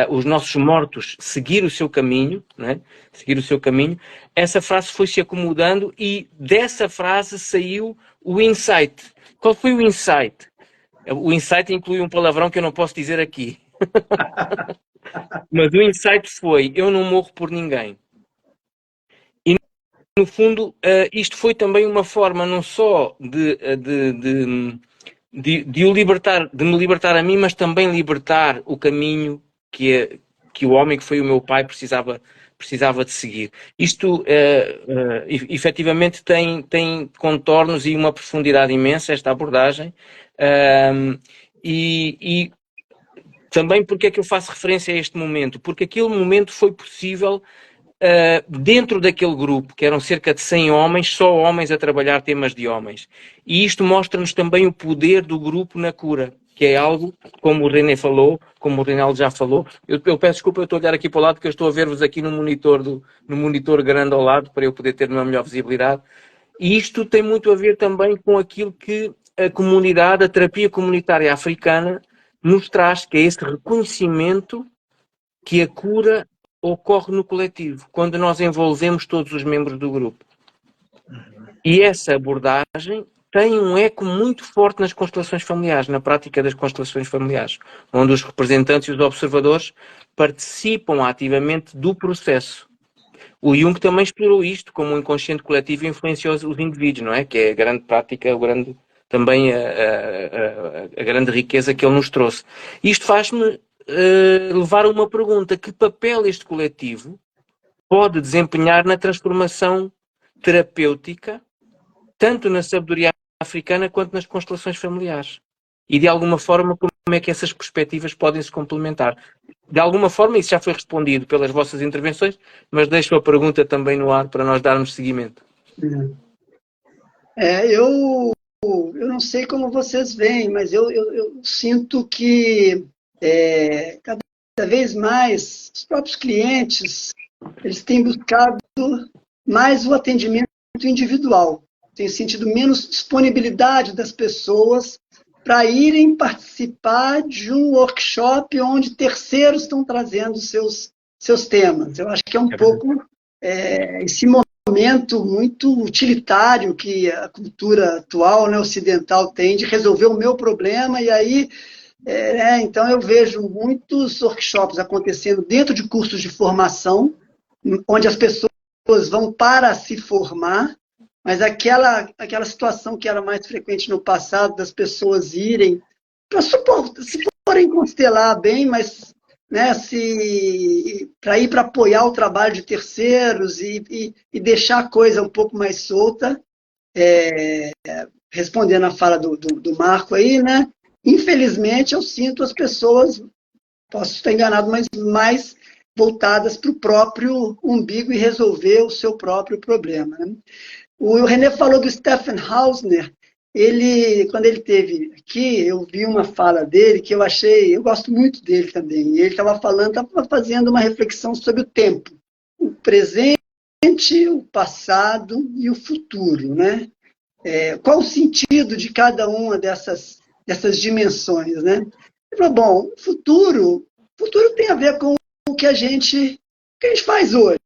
os nossos mortos seguir o seu caminho, né? Seguir o seu caminho, essa frase foi se acomodando, e dessa frase saiu o insight. Qual foi o insight? O insight inclui um palavrão que eu não posso dizer aqui. Mas o insight foi: eu não morro por ninguém. E, no fundo, isto foi também uma forma não só de me libertar a mim, mas também libertar o caminho que o homem que foi o meu pai precisava de seguir. Isto, efetivamente, tem contornos e uma profundidade imensa, esta abordagem. E também, porque é que eu faço referência a este momento? Porque aquele momento foi possível dentro daquele grupo, que eram cerca de 100 homens, só homens a trabalhar temas de homens. E isto mostra-nos também o poder do grupo na cura, que é algo, como o René falou, como o Reinaldo já falou. Eu peço desculpa, eu estou a olhar aqui para o lado, porque eu estou a ver-vos aqui no monitor grande ao lado, para eu poder ter uma melhor visibilidade. E isto tem muito a ver também com aquilo que a terapia comunitária africana nos traz, que é esse reconhecimento que a cura ocorre no coletivo, quando nós envolvemos todos os membros do grupo. E essa abordagem tem um eco muito forte nas constelações familiares, na prática das constelações familiares, onde os representantes e os observadores participam ativamente do processo. O Jung também explorou isto como o inconsciente coletivo influenciou os indivíduos, não é? Que é a grande prática, também a grande riqueza que ele nos trouxe. Isto faz-me levar a uma pergunta: que papel este coletivo pode desempenhar na transformação terapêutica, tanto na sabedoria africana quanto nas constelações familiares? E, de alguma forma, como é que essas perspectivas podem se complementar? De alguma forma, isso já foi respondido pelas vossas intervenções, mas deixo a pergunta também no ar para nós darmos seguimento. Eu não sei como vocês veem, mas eu sinto que cada vez mais os próprios clientes eles têm buscado mais o atendimento individual. Tem sentido menos disponibilidade das pessoas para irem participar de um workshop onde terceiros estão trazendo seus temas. Eu acho que é um pouco esse momento muito utilitário que a cultura atual, né, ocidental, tem de resolver o meu problema, e aí então eu vejo muitos workshops acontecendo dentro de cursos de formação, onde as pessoas vão para se formar, mas aquela situação que era mais frequente no passado, das pessoas irem para se forem constelar bem, mas né, para ir para apoiar o trabalho de terceiros e deixar a coisa um pouco mais solta, respondendo a fala do Marco aí, né? Infelizmente eu sinto as pessoas, posso estar enganado, mas mais voltadas para o próprio umbigo e resolver o seu próprio problema, né? O René falou do Stephen Hausner, quando ele esteve aqui, eu vi uma fala dele que eu gosto muito dele também. E ele estava fazendo uma reflexão sobre o tempo, o presente, o passado e o futuro, né? Qual o sentido de cada uma dessas dimensões, né? Ele falou, bom, o futuro tem a ver com o que a gente faz hoje.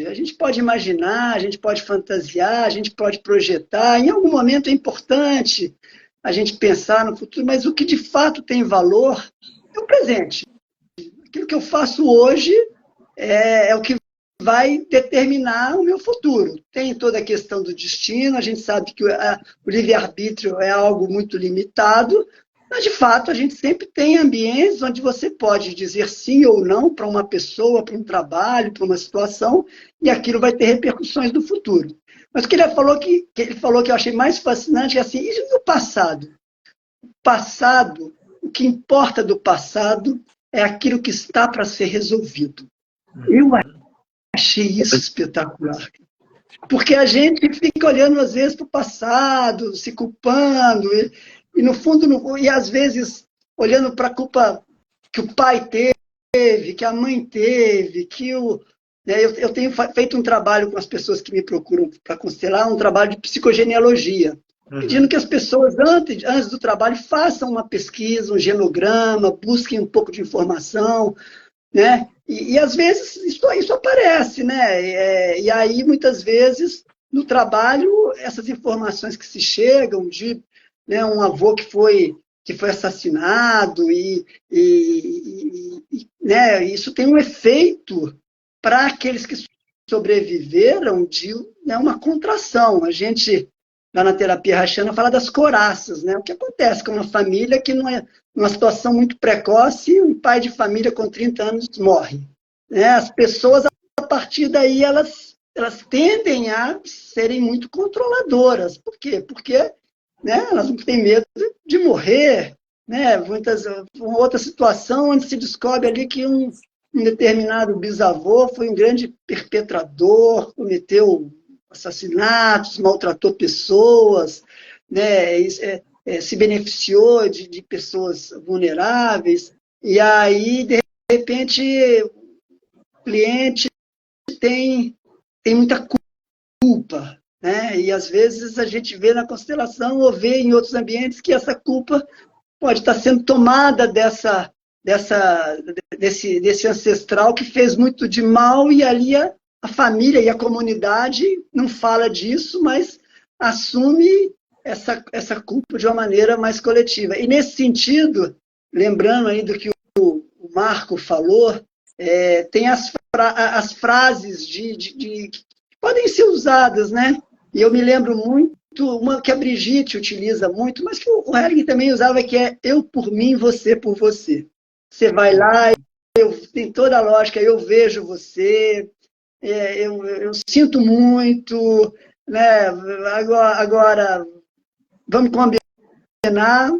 A gente pode imaginar, a gente pode fantasiar, a gente pode projetar. Em algum momento é importante a gente pensar no futuro, mas o que de fato tem valor é o presente. Aquilo que eu faço hoje é o que vai determinar o meu futuro. Tem toda a questão do destino, a gente sabe que o livre-arbítrio é algo muito limitado, mas, de fato, a gente sempre tem ambientes onde você pode dizer sim ou não para uma pessoa, para um trabalho, para uma situação, e aquilo vai ter repercussões no futuro. Mas o que ele falou que eu achei mais fascinante é assim, e no passado? O passado, o que importa do passado é aquilo que está para ser resolvido. Eu achei isso espetacular. Porque a gente fica olhando, às vezes, para o passado, se culpando, e no fundo, e às vezes, olhando para a culpa que o pai teve, que a mãe teve, eu tenho feito um trabalho com as pessoas que me procuram para constelar, um trabalho de psicogenealogia, pedindo que as pessoas, antes do trabalho, façam uma pesquisa, um genograma, busquem um pouco de informação, né? E às vezes isso aparece, né? E aí, muitas vezes, no trabalho, essas informações que se chegam de, né, um avô que foi assassinado, né, isso tem um efeito para aqueles que sobreviveram de, né, uma contração. A gente, lá na terapia haitiana, fala das coraças, né? O que acontece com uma família que não é numa situação muito precoce, um pai de família com 30 anos morre. Né? As pessoas, a partir daí, elas tendem a serem muito controladoras. Por quê? Porque, né, elas não têm medo de morrer. Né? Uma outra situação onde se descobre ali que um determinado bisavô foi um grande perpetrador, cometeu assassinatos, maltratou pessoas, né? Se beneficiou de pessoas vulneráveis, e aí, de repente, o cliente tem muita culpa, né? E às vezes a gente vê na constelação ou vê em outros ambientes que essa culpa pode estar sendo tomada desse ancestral que fez muito de mal, e ali a família e a comunidade não fala disso, mas assume essa culpa de uma maneira mais coletiva. E nesse sentido, lembrando aí do que o Marco falou, tem as frases que podem ser usadas, né? E eu me lembro muito, uma que a Brigitte utiliza muito, mas que o Hering também usava, que é eu por mim, você por você. Você vai lá, tem toda a lógica, eu vejo você, eu sinto muito, né? Agora vamos combinar,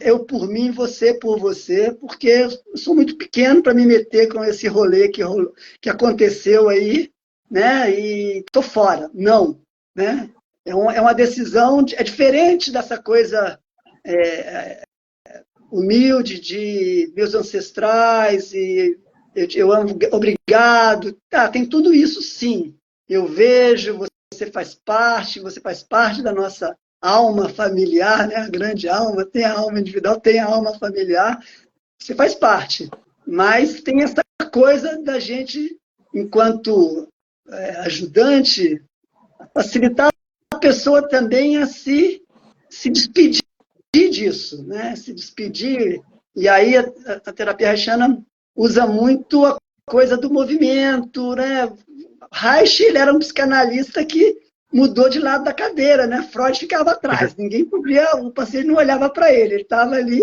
eu por mim, você por você, porque eu sou muito pequeno para me meter com esse rolê que aconteceu aí, né? E estou fora. Não, né? É uma decisão, é diferente dessa coisa humilde de meus ancestrais, e eu amo, obrigado. Tá, tem tudo isso, sim. Eu vejo, você faz parte da nossa alma familiar, né? A grande alma, tem a alma individual, tem a alma familiar, você faz parte. Mas tem essa coisa da gente, enquanto ajudante, facilitar a pessoa também a se despedir disso, né? Se despedir. E aí a terapia haitiana usa muito a coisa do movimento, né? Reich, ele era um psicanalista que mudou de lado da cadeira, né? Freud ficava atrás, ninguém podia, o paciente não olhava para ele estava ali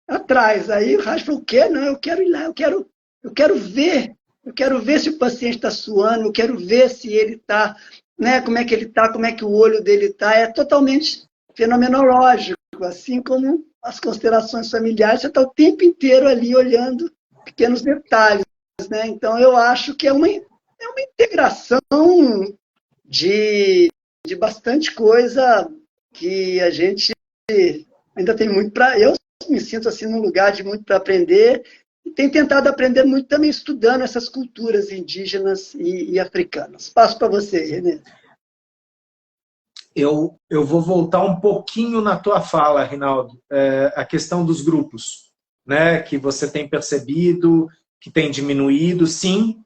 atrás. Aí o Reich falou, o quê? Não, eu quero ir lá, eu quero ver se o paciente está suando, eu quero ver se ele está, né? Como é que ele está, como é que o olho dele está, é totalmente fenomenológico, assim como as constelações familiares, você está o tempo inteiro ali olhando pequenos detalhes, né? Então eu acho que é uma integração de bastante coisa que a gente ainda tem muito para... Eu me sinto assim num lugar de muito para aprender e tenho tentado aprender muito também estudando essas culturas indígenas e africanas. Passo para você, Renê. Eu vou voltar um pouquinho na tua fala, Rinaldo, a questão dos grupos, né, que você tem percebido, que tem diminuído. Sim,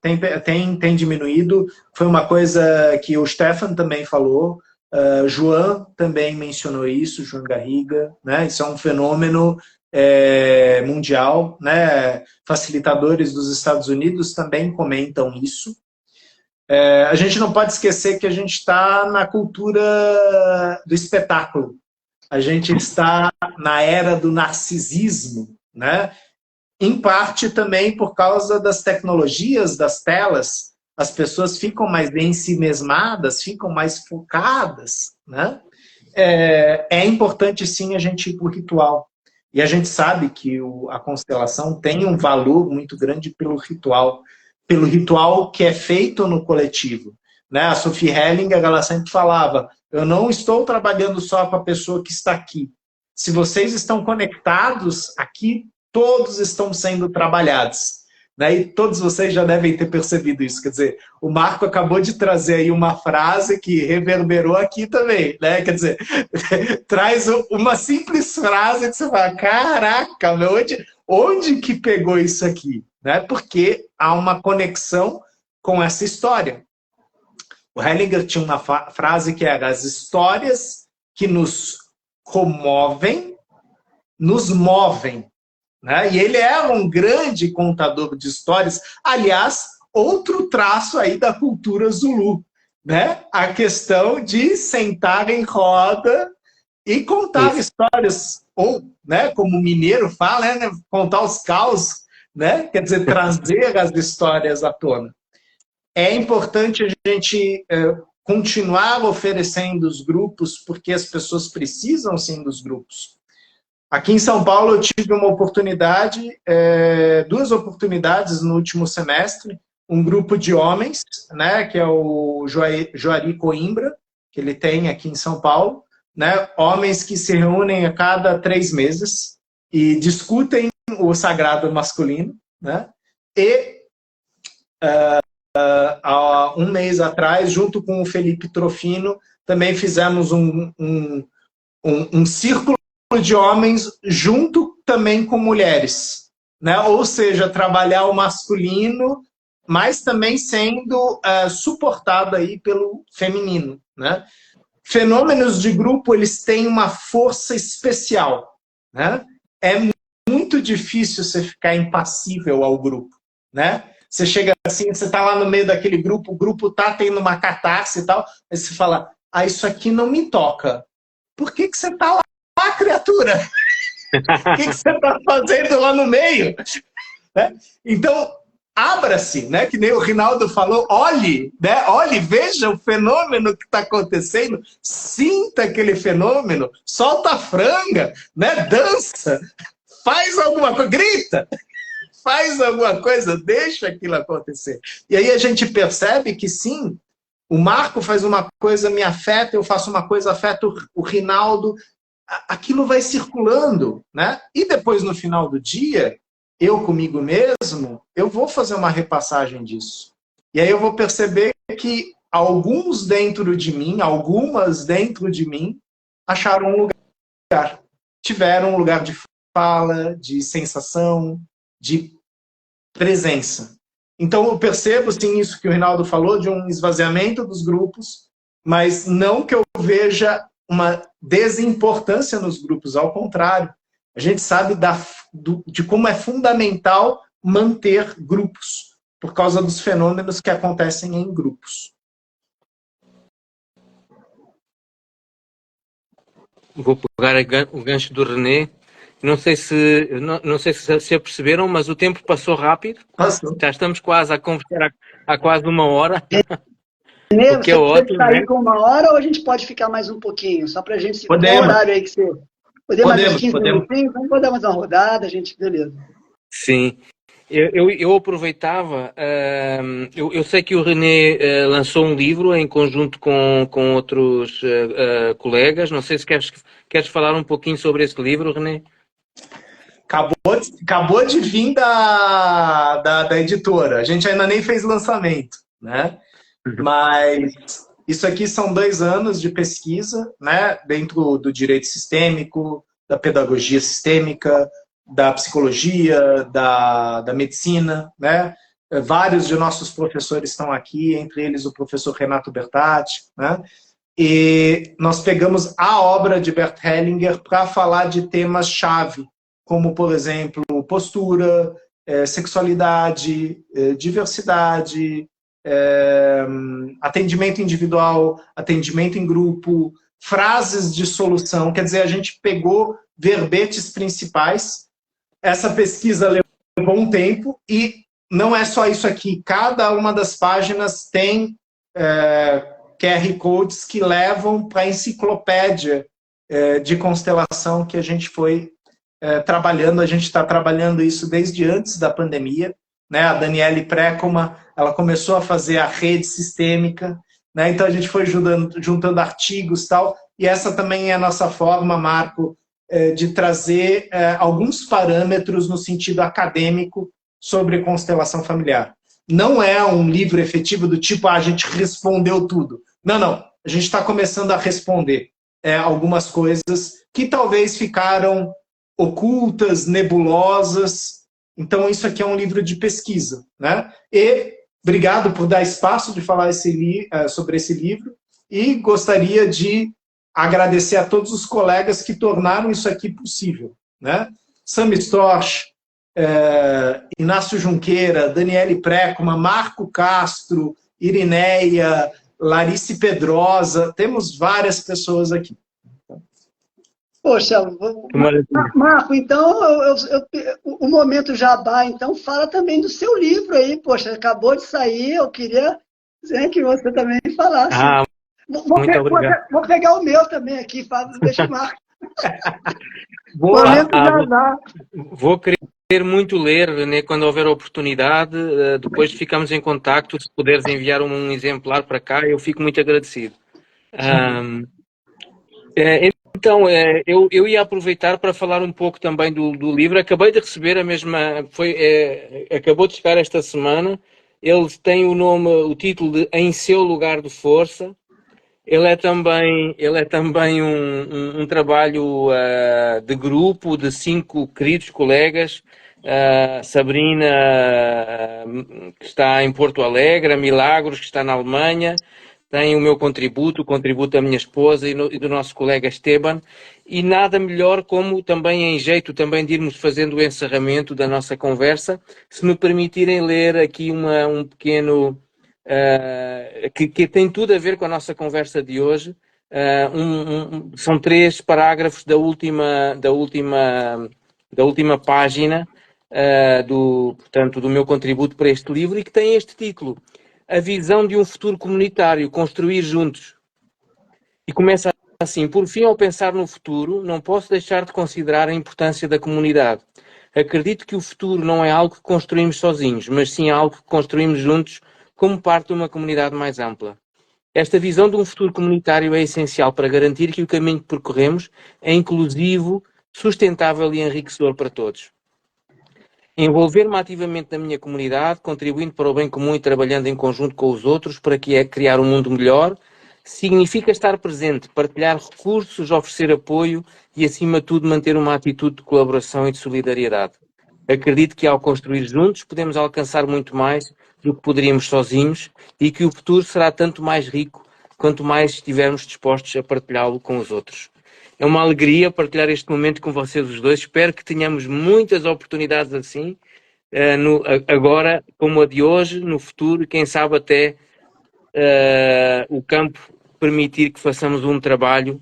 tem diminuído. Foi uma coisa que o Stefan também falou, João também mencionou isso, João Garriga, né, isso é um fenômeno mundial, né, facilitadores dos Estados Unidos também comentam isso. A gente não pode esquecer que a gente está na cultura do espetáculo. A gente está na era do narcisismo, né? Em parte também por causa das tecnologias, das telas. As pessoas ficam mais ensimesmadas, ficam mais focadas, né? É importante, sim, a gente ir para o ritual. E a gente sabe que a constelação tem um valor muito grande pelo ritual que é feito no coletivo. Né? A Sophie Hellinger, ela sempre falava, eu não estou trabalhando só com a pessoa que está aqui. Se vocês estão conectados aqui, todos estão sendo trabalhados. Né? E todos vocês já devem ter percebido isso. Quer dizer, o Marco acabou de trazer aí uma frase que reverberou aqui também. Né? Quer dizer, traz uma simples frase que você fala, caraca, meu, onde que pegou isso aqui? Né? Porque há uma conexão com essa história. O Hellinger tinha uma frase que era: as histórias que nos comovem, nos movem. Né? E ele era um grande contador de histórias. Aliás, outro traço aí da cultura Zulu. Né? A questão de sentar em roda e contar histórias. Ou, né, como o mineiro fala, né, contar os causos. Né? Quer dizer, trazer as histórias à tona. É importante a gente continuar oferecendo os grupos, porque as pessoas precisam, sim, dos grupos. Aqui em São Paulo eu tive uma oportunidade, duas oportunidades no último semestre, um grupo de homens, né, que é o Joari Coimbra, que ele tem aqui em São Paulo, né, homens que se reúnem a cada 3 meses e discutem o sagrado masculino, né? E há 1 mês atrás, junto com o Felipe Trofino, também fizemos um círculo de homens junto também com mulheres, né? Ou seja, trabalhar o masculino, mas também sendo suportado aí pelo feminino, né? Fenômenos de grupo, eles têm uma força especial, né? É muito difícil você ficar impassível ao grupo, né? Você chega assim, você está lá no meio daquele grupo, o grupo está tendo uma catarse e tal, aí você fala, isso aqui não me toca. Por que você está lá, criatura? O que você está fazendo lá no meio? Né? Então, abra-se, né? Que nem o Rinaldo falou, olhe, né? Olhe, veja o fenômeno que está acontecendo, sinta aquele fenômeno, solta a franga, né? Dança, faz alguma coisa, grita, faz alguma coisa, deixa aquilo acontecer. E aí a gente percebe que sim, o Marco faz uma coisa, me afeta, eu faço uma coisa, afeta o Rinaldo, aquilo vai circulando, né? E depois, no final do dia, eu comigo mesmo, eu vou fazer uma repassagem disso. E aí eu vou perceber que alguns dentro de mim, algumas dentro de mim, acharam um lugar. Tiveram um lugar de fala, de sensação, de presença. Então eu percebo, sim, isso que o Rinaldo falou, de um esvaziamento dos grupos, mas não que eu veja uma desimportância nos grupos, ao contrário. A gente sabe de como é fundamental manter grupos, por causa dos fenômenos que acontecem em grupos. Vou pegar o gancho do René. Não sei se perceberam, mas o tempo passou rápido. Passou. Já estamos quase a conversar há quase 1 hora. René, O que é ótimo, sair, né? com 1 hora ou a gente pode ficar mais um pouquinho? Só para a gente... Podemos. Qual horário aí que você... Podemos mais uns 15 podemos. minutinhos? Vamos dar mais uma rodada, gente, beleza. Sim. Eu aproveitava, eu sei que o René lançou um livro em conjunto com outros colegas, não sei se queres falar um pouquinho sobre esse livro, René? Acabou de vir da editora, a gente ainda nem fez lançamento, né? Mas isso aqui são 2 anos de pesquisa, né, dentro do direito sistêmico, da pedagogia sistêmica, da psicologia, da medicina, né? Vários de nossos professores estão aqui, entre eles o professor Renato Bertatti, né? E nós pegamos a obra de Bert Hellinger para falar de temas-chave, como, por exemplo, postura, sexualidade, diversidade, atendimento individual, atendimento em grupo, frases de solução. Quer dizer, a gente pegou verbetes principais. Essa pesquisa levou um tempo e não é só isso aqui. Cada uma das páginas tem QR Codes que levam para a enciclopédia de constelação que a gente foi trabalhando. A gente está trabalhando isso desde antes da pandemia, né? A Daniele Précoma, ela começou a fazer a rede sistêmica, né? Então a gente foi juntando artigos e tal, e essa também é a nossa forma, Marco, de trazer alguns parâmetros no sentido acadêmico sobre constelação familiar. Não é um livro efetivo do tipo, a gente respondeu tudo. Não, não. A gente está começando a responder algumas coisas que talvez ficaram ocultas, nebulosas. Então, isso aqui é um livro de pesquisa, né? E obrigado por dar espaço de falar sobre esse livro. E gostaria de agradecer a todos os colegas que tornaram isso aqui possível, né? Sami Storch, Inácio Junqueira, Daniele Précoma, Marco Castro, Irineia, Larice Pedrosa, temos várias pessoas aqui. Poxa, Marco, então, o Momento Jabá, então, fala também do seu livro aí, poxa, acabou de sair, eu queria que você também falasse. Muito obrigado. Vou pegar o meu também aqui, deixa o Marco. Momento Jabá. Vou querer muito ler, né, quando houver oportunidade, depois ficamos em contacto, se puderes enviar um exemplar para cá, eu fico muito agradecido. Então, eu ia aproveitar para falar um pouco também do livro. Acabei de receber acabou de chegar esta semana. Ele tem o título de Em Seu Lugar de Força. Ele é também um trabalho de grupo de 5 queridos colegas. Sabrina, que está em Porto Alegre, a Milagros, que está na Alemanha. Tem o meu contributo, o contributo da minha esposa e do nosso colega Esteban, e nada melhor como também em jeito também de irmos fazendo o encerramento da nossa conversa, se me permitirem ler aqui um pequeno, que tem tudo a ver com a nossa conversa de hoje. São 3 parágrafos da última página portanto, do meu contributo para este livro, e que tem este título: A visão de um futuro comunitário, construir juntos. E começa assim: por fim, ao pensar no futuro, não posso deixar de considerar a importância da comunidade. Acredito que o futuro não é algo que construímos sozinhos, mas sim algo que construímos juntos como parte de uma comunidade mais ampla. Esta visão de um futuro comunitário é essencial para garantir que o caminho que percorremos é inclusivo, sustentável e enriquecedor para todos. Envolver-me ativamente na minha comunidade, contribuindo para o bem comum e trabalhando em conjunto com os outros para criar um mundo melhor, significa estar presente, partilhar recursos, oferecer apoio e, acima de tudo, manter uma atitude de colaboração e de solidariedade. Acredito que, ao construir juntos, podemos alcançar muito mais do que poderíamos sozinhos e que o futuro será tanto mais rico quanto mais estivermos dispostos a partilhá-lo com os outros. É uma alegria partilhar este momento com vocês os dois. Espero que tenhamos muitas oportunidades assim, agora como a de hoje, no futuro, quem sabe até o campo permitir que façamos um trabalho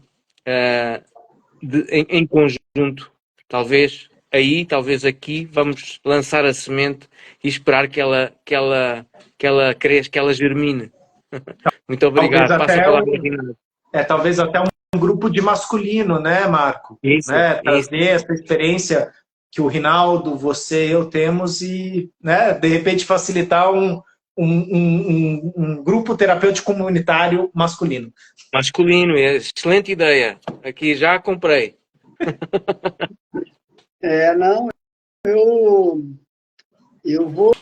em conjunto. Talvez aí, talvez aqui, vamos lançar a semente e esperar que ela cresça, que ela germine. Muito obrigado. Passa a palavra, Renato. Talvez até um grupo de masculino, né, Marco? Isso, né? Trazer essa experiência que o Rinaldo, você, eu temos e, né, de repente, facilitar um grupo terapêutico comunitário masculino. Masculino, excelente ideia. Aqui já comprei. Não, eu vou,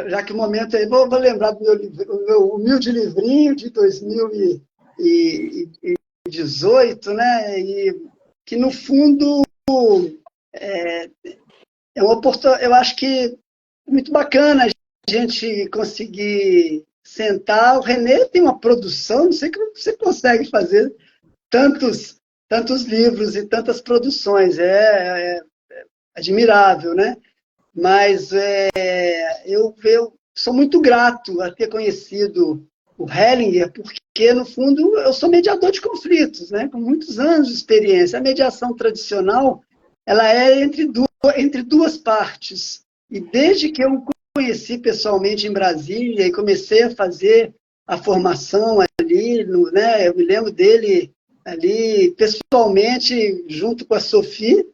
já que o momento aí, vou lembrar do meu humilde livrinho de 2018, né? E que, no fundo, uma oportunidade, eu acho que é muito bacana a gente conseguir sentar. O René tem uma produção, não sei como você consegue fazer tantos livros e tantas produções, é admirável, né? Mas eu sou muito grato a ter conhecido o Hellinger, porque, no fundo, eu sou mediador de conflitos, né? Com muitos anos de experiência. A mediação tradicional, ela é entre duas partes. E desde que eu o conheci pessoalmente em Brasília e comecei a fazer a formação ali, né? Eu me lembro dele ali pessoalmente, junto com a Sophie,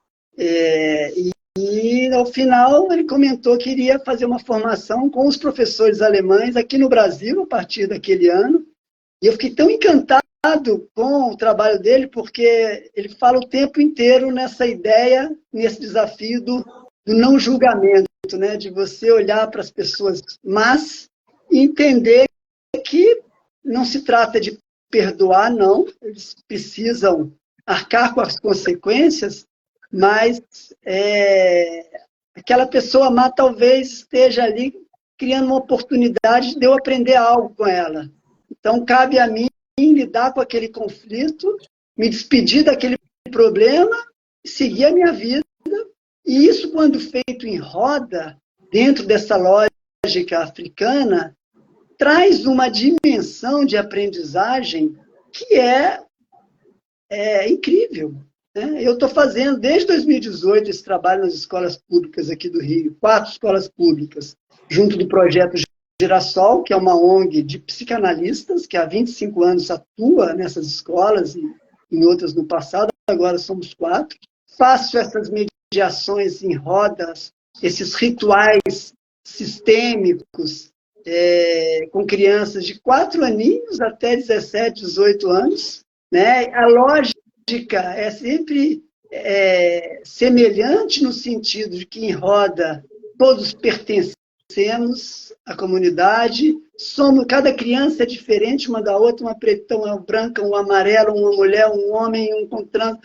e, ao final, ele comentou que iria fazer uma formação com os professores alemães aqui no Brasil, a partir daquele ano. E eu fiquei tão encantado com o trabalho dele, porque ele fala o tempo inteiro nessa ideia, nesse desafio do não julgamento, né? De você olhar para as pessoas más e entender que não se trata de perdoar, não. Eles precisam arcar com as consequências, mas aquela pessoa má talvez esteja ali criando uma oportunidade de eu aprender algo com ela. Então, cabe a mim lidar com aquele conflito, me despedir daquele problema e seguir a minha vida. E isso, quando feito em roda, dentro dessa lógica africana, traz uma dimensão de aprendizagem que é incrível. Eu estou fazendo, desde 2018, esse trabalho nas escolas públicas aqui do Rio, 4 escolas públicas, junto do projeto Girassol, que é uma ONG de psicanalistas, que há 25 anos atua nessas escolas e em outras no passado, agora somos 4. Faço essas mediações em rodas, esses rituais sistêmicos, com crianças de 4 aninhos até 17, 18 anos. Né? A lógica é sempre semelhante, no sentido de que em roda todos pertencemos à comunidade, cada criança é diferente uma da outra, uma preta, uma branca, um amarelo, uma mulher, um homem, um com trans,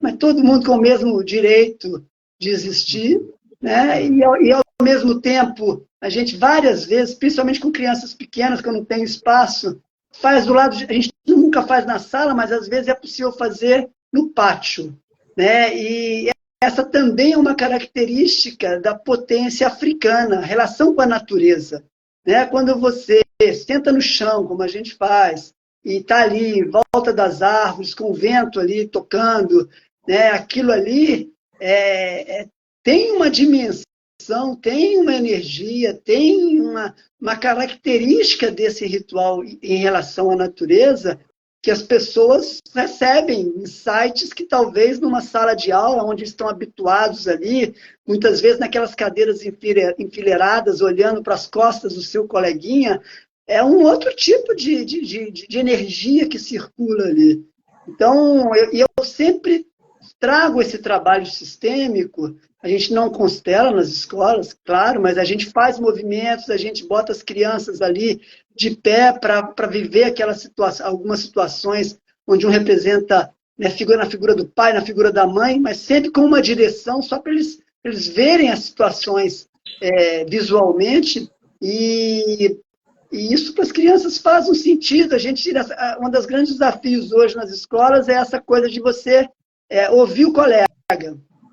mas todo mundo com o mesmo direito de existir, né? E ao mesmo tempo, a gente várias vezes, principalmente com crianças pequenas, que eu não tenho espaço, faz do lado, a gente nunca faz na sala, mas às vezes é possível fazer no pátio, né? E essa também é uma característica da potência africana, a relação com a natureza, né? Quando você senta no chão, como a gente faz, e está ali, em volta das árvores, com o vento ali tocando, né? Aquilo ali tem uma dimensão, tem uma energia, tem uma característica desse ritual em relação à natureza, que as pessoas recebem insights que talvez numa sala de aula, onde estão habituados ali, muitas vezes naquelas cadeiras enfileiradas, olhando para as costas do seu coleguinha, é um outro tipo de energia que circula ali. Então, eu sempre trago esse trabalho sistêmico. A gente não constela nas escolas, claro, mas a gente faz movimentos, a gente bota as crianças ali de pé para viver algumas situações onde um representa, né, na figura do pai, na figura da mãe, mas sempre com uma direção, só para eles verem as situações visualmente, e isso para as crianças faz um sentido. Um dos grandes desafios hoje nas escolas é essa coisa de você ouvir o colega.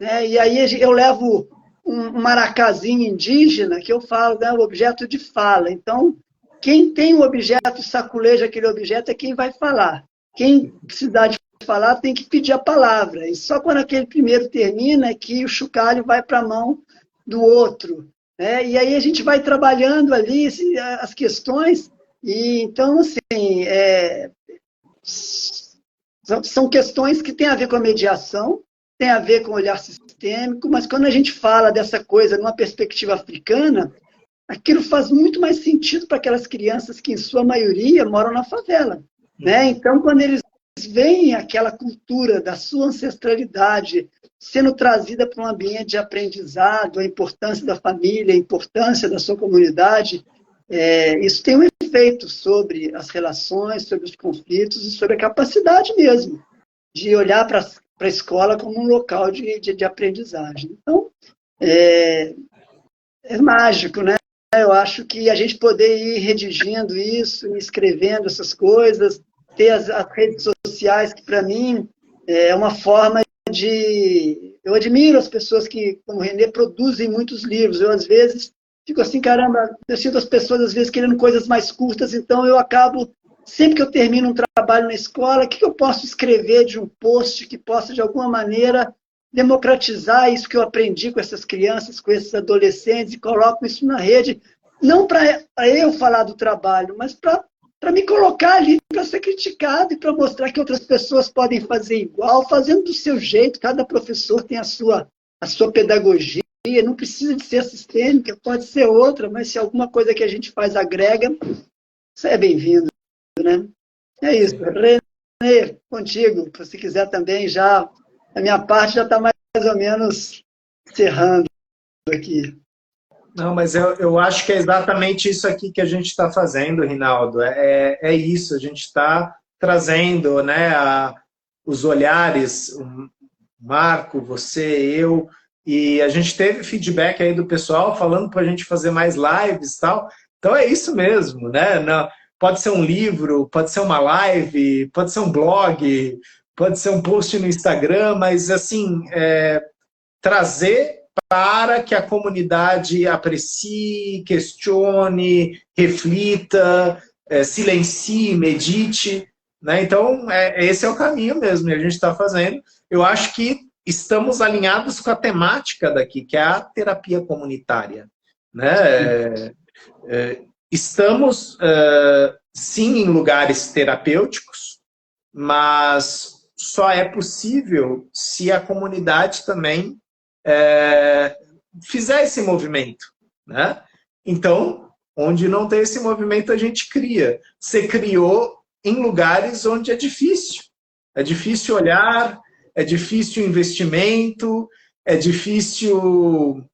Né? E aí eu levo um maracazinho indígena, que eu falo, né, o objeto de fala. Então, quem tem o objeto, saculeja aquele objeto, é quem vai falar. Quem precisar de falar tem que pedir a palavra. E só quando aquele primeiro termina é que o chocalho vai para a mão do outro. Né? E aí a gente vai trabalhando ali as questões. E então, assim, são questões que têm a ver com a mediação, tem a ver com o olhar sistêmico, mas quando a gente fala dessa coisa numa perspectiva africana, aquilo faz muito mais sentido para aquelas crianças que, em sua maioria, moram na favela, né? Então, quando eles veem aquela cultura da sua ancestralidade sendo trazida para um ambiente de aprendizado, a importância da família, a importância da sua comunidade, isso tem um efeito sobre as relações, sobre os conflitos e sobre a capacidade mesmo de olhar para a escola como um local de aprendizagem. Então, é mágico, né? Eu acho que a gente poder ir redigindo isso, escrevendo essas coisas, ter as redes sociais, que para mim é uma forma de... Eu admiro as pessoas que, como o René, produzem muitos livros. Eu, às vezes, fico assim, caramba, eu sinto as pessoas, às vezes, querendo coisas mais curtas, então eu acabo, sempre que eu termino um trabalho na escola, o que eu posso escrever de um post que possa, de alguma maneira, democratizar isso que eu aprendi com essas crianças, com esses adolescentes, e coloco isso na rede, não para eu falar do trabalho, mas para me colocar ali, para ser criticado e para mostrar que outras pessoas podem fazer igual, fazendo do seu jeito. Cada professor tem a sua pedagogia, não precisa de ser sistêmica, pode ser outra, mas se alguma coisa que a gente faz agrega, isso é bem-vindo, né? É isso. René, contigo, se quiser também, já a minha parte já está mais ou menos encerrando aqui. Não, mas eu acho que é exatamente isso aqui que a gente está fazendo, Rinaldo. É isso, a gente está trazendo, né, os olhares, o Marco, você, eu, e a gente teve feedback aí do pessoal falando para a gente fazer mais lives e tal. Então é isso mesmo, né? Não, pode ser um livro, pode ser uma live, pode ser um blog, pode ser um post no Instagram, mas assim, trazer para que a comunidade aprecie, questione, reflita, silencie, medite, né? Então, esse é o caminho mesmo, e a gente está fazendo. Eu acho que estamos alinhados com a temática daqui, que é a terapia comunitária, né? Estamos, sim, em lugares terapêuticos, mas só é possível se a comunidade também fizer esse movimento, né? Então, onde não tem esse movimento, a gente cria. Você criou em lugares onde é difícil. É difícil olhar, é difícil o investimento, é difícil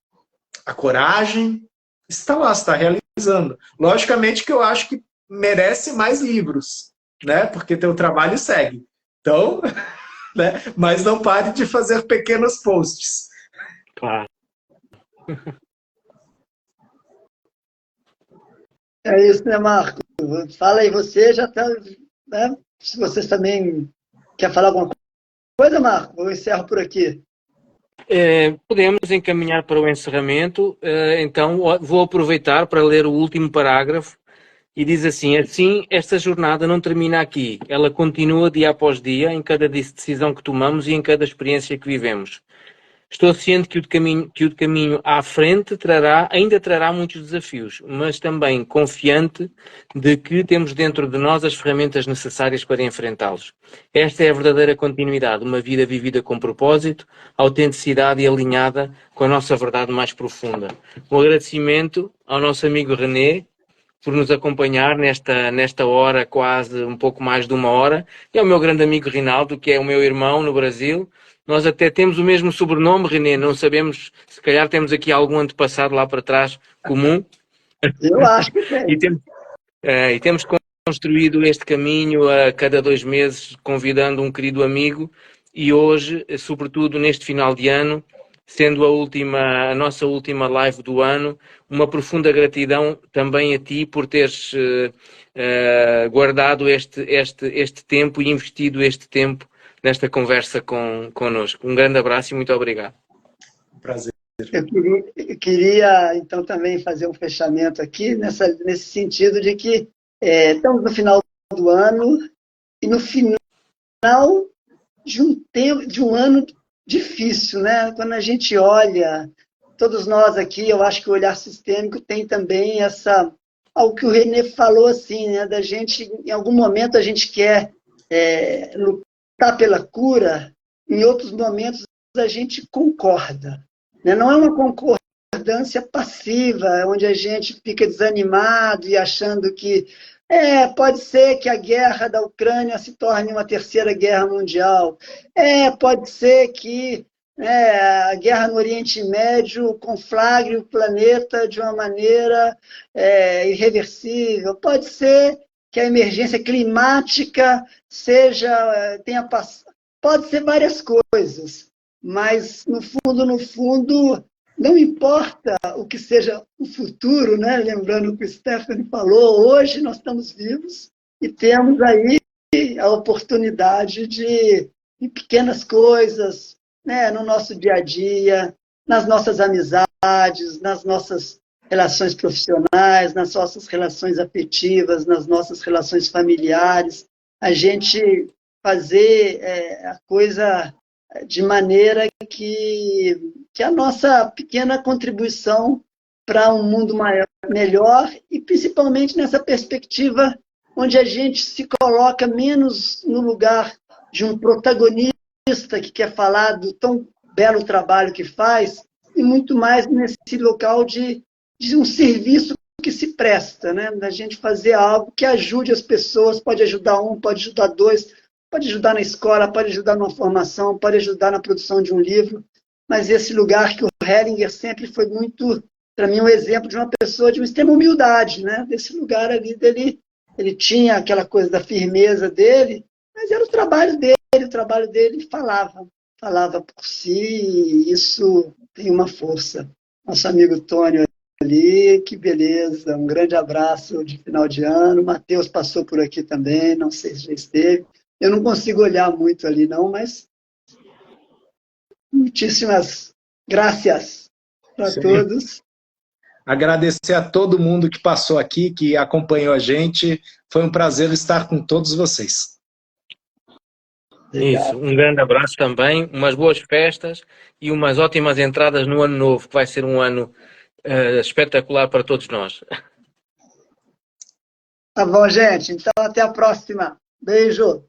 a coragem. Está lá, está realizando. Logicamente que eu acho que merece mais livros, né? Porque teu trabalho segue. Então, né? Mas não pare de fazer pequenos posts. Claro. É isso, né, Marco? Fala aí, você já está... Né? Se vocês também quer falar alguma coisa, Marco, eu encerro por aqui. Podemos encaminhar para o encerramento, então vou aproveitar para ler o último parágrafo e diz assim: assim, esta jornada não termina aqui, ela continua dia após dia, em cada decisão que tomamos e em cada experiência que vivemos. Estou ciente que o caminho à frente ainda trará muitos desafios, mas também confiante de que temos dentro de nós as ferramentas necessárias para enfrentá-los. Esta é a verdadeira continuidade, uma vida vivida com propósito, autenticidade e alinhada com a nossa verdade mais profunda. Um agradecimento ao nosso amigo René por nos acompanhar nesta hora, quase um pouco mais de uma hora, e ao meu grande amigo Rinaldo, que é o meu irmão no Brasil. Nós até temos o mesmo sobrenome, René, não sabemos, se calhar temos aqui algum antepassado lá para trás comum. Eu acho que tem. E temos construído este caminho a cada 2 meses, convidando um querido amigo, e hoje, sobretudo neste final de ano, sendo a nossa última live do ano, uma profunda gratidão também a ti por teres guardado este tempo e investido este tempo nesta conversa connosco. Um grande abraço e muito obrigado. Prazer. Eu queria, então, também fazer um fechamento aqui, nesse sentido de que estamos no final do ano e no final de um ano difícil, né? Quando a gente olha, todos nós aqui, eu acho que o olhar sistêmico tem também algo que o René falou assim, né? Da gente, em algum momento a gente quer lutar pela cura, em outros momentos a gente concorda, né? Não é uma concordância passiva, onde a gente fica desanimado e achando que pode ser que a guerra da Ucrânia se torne uma terceira guerra mundial, pode ser que a guerra no Oriente Médio conflagre o planeta de uma maneira irreversível, pode ser que a emergência climática pode ser várias coisas, mas no fundo, não importa o que seja o futuro, né? Lembrando o que o Stephanie falou, hoje nós estamos vivos e temos aí a oportunidade de, em pequenas coisas, né? No nosso dia a dia, nas nossas amizades, nas nossas relações profissionais, nas nossas relações afetivas, nas nossas relações familiares, a gente fazer a coisa de maneira que a nossa pequena contribuição para um mundo maior, melhor, e principalmente nessa perspectiva onde a gente se coloca menos no lugar de um protagonista que quer falar do tão belo trabalho que faz, e muito mais nesse local de um serviço que se presta, né? Da gente fazer algo que ajude as pessoas, pode ajudar um, pode ajudar dois, pode ajudar na escola, pode ajudar numa formação, pode ajudar na produção de um livro, mas esse lugar que o Hellinger sempre foi muito, para mim, um exemplo de uma pessoa de uma extrema humildade, né? Desse lugar ali dele, ele tinha aquela coisa da firmeza dele, mas era o trabalho dele falava por si, e isso tem uma força. Nosso amigo Tônio ali, que beleza, um grande abraço de final de ano. O Matheus passou por aqui também, não sei se já esteve. Eu não consigo olhar muito ali, não, mas muitíssimas graças para todos. Agradecer a todo mundo que passou aqui, que acompanhou a gente. Foi um prazer estar com todos vocês. Isso, um grande abraço também, umas boas festas e umas ótimas entradas no ano novo, que vai ser um ano espetacular para todos nós. Tá bom, gente. Então, até a próxima. Beijo.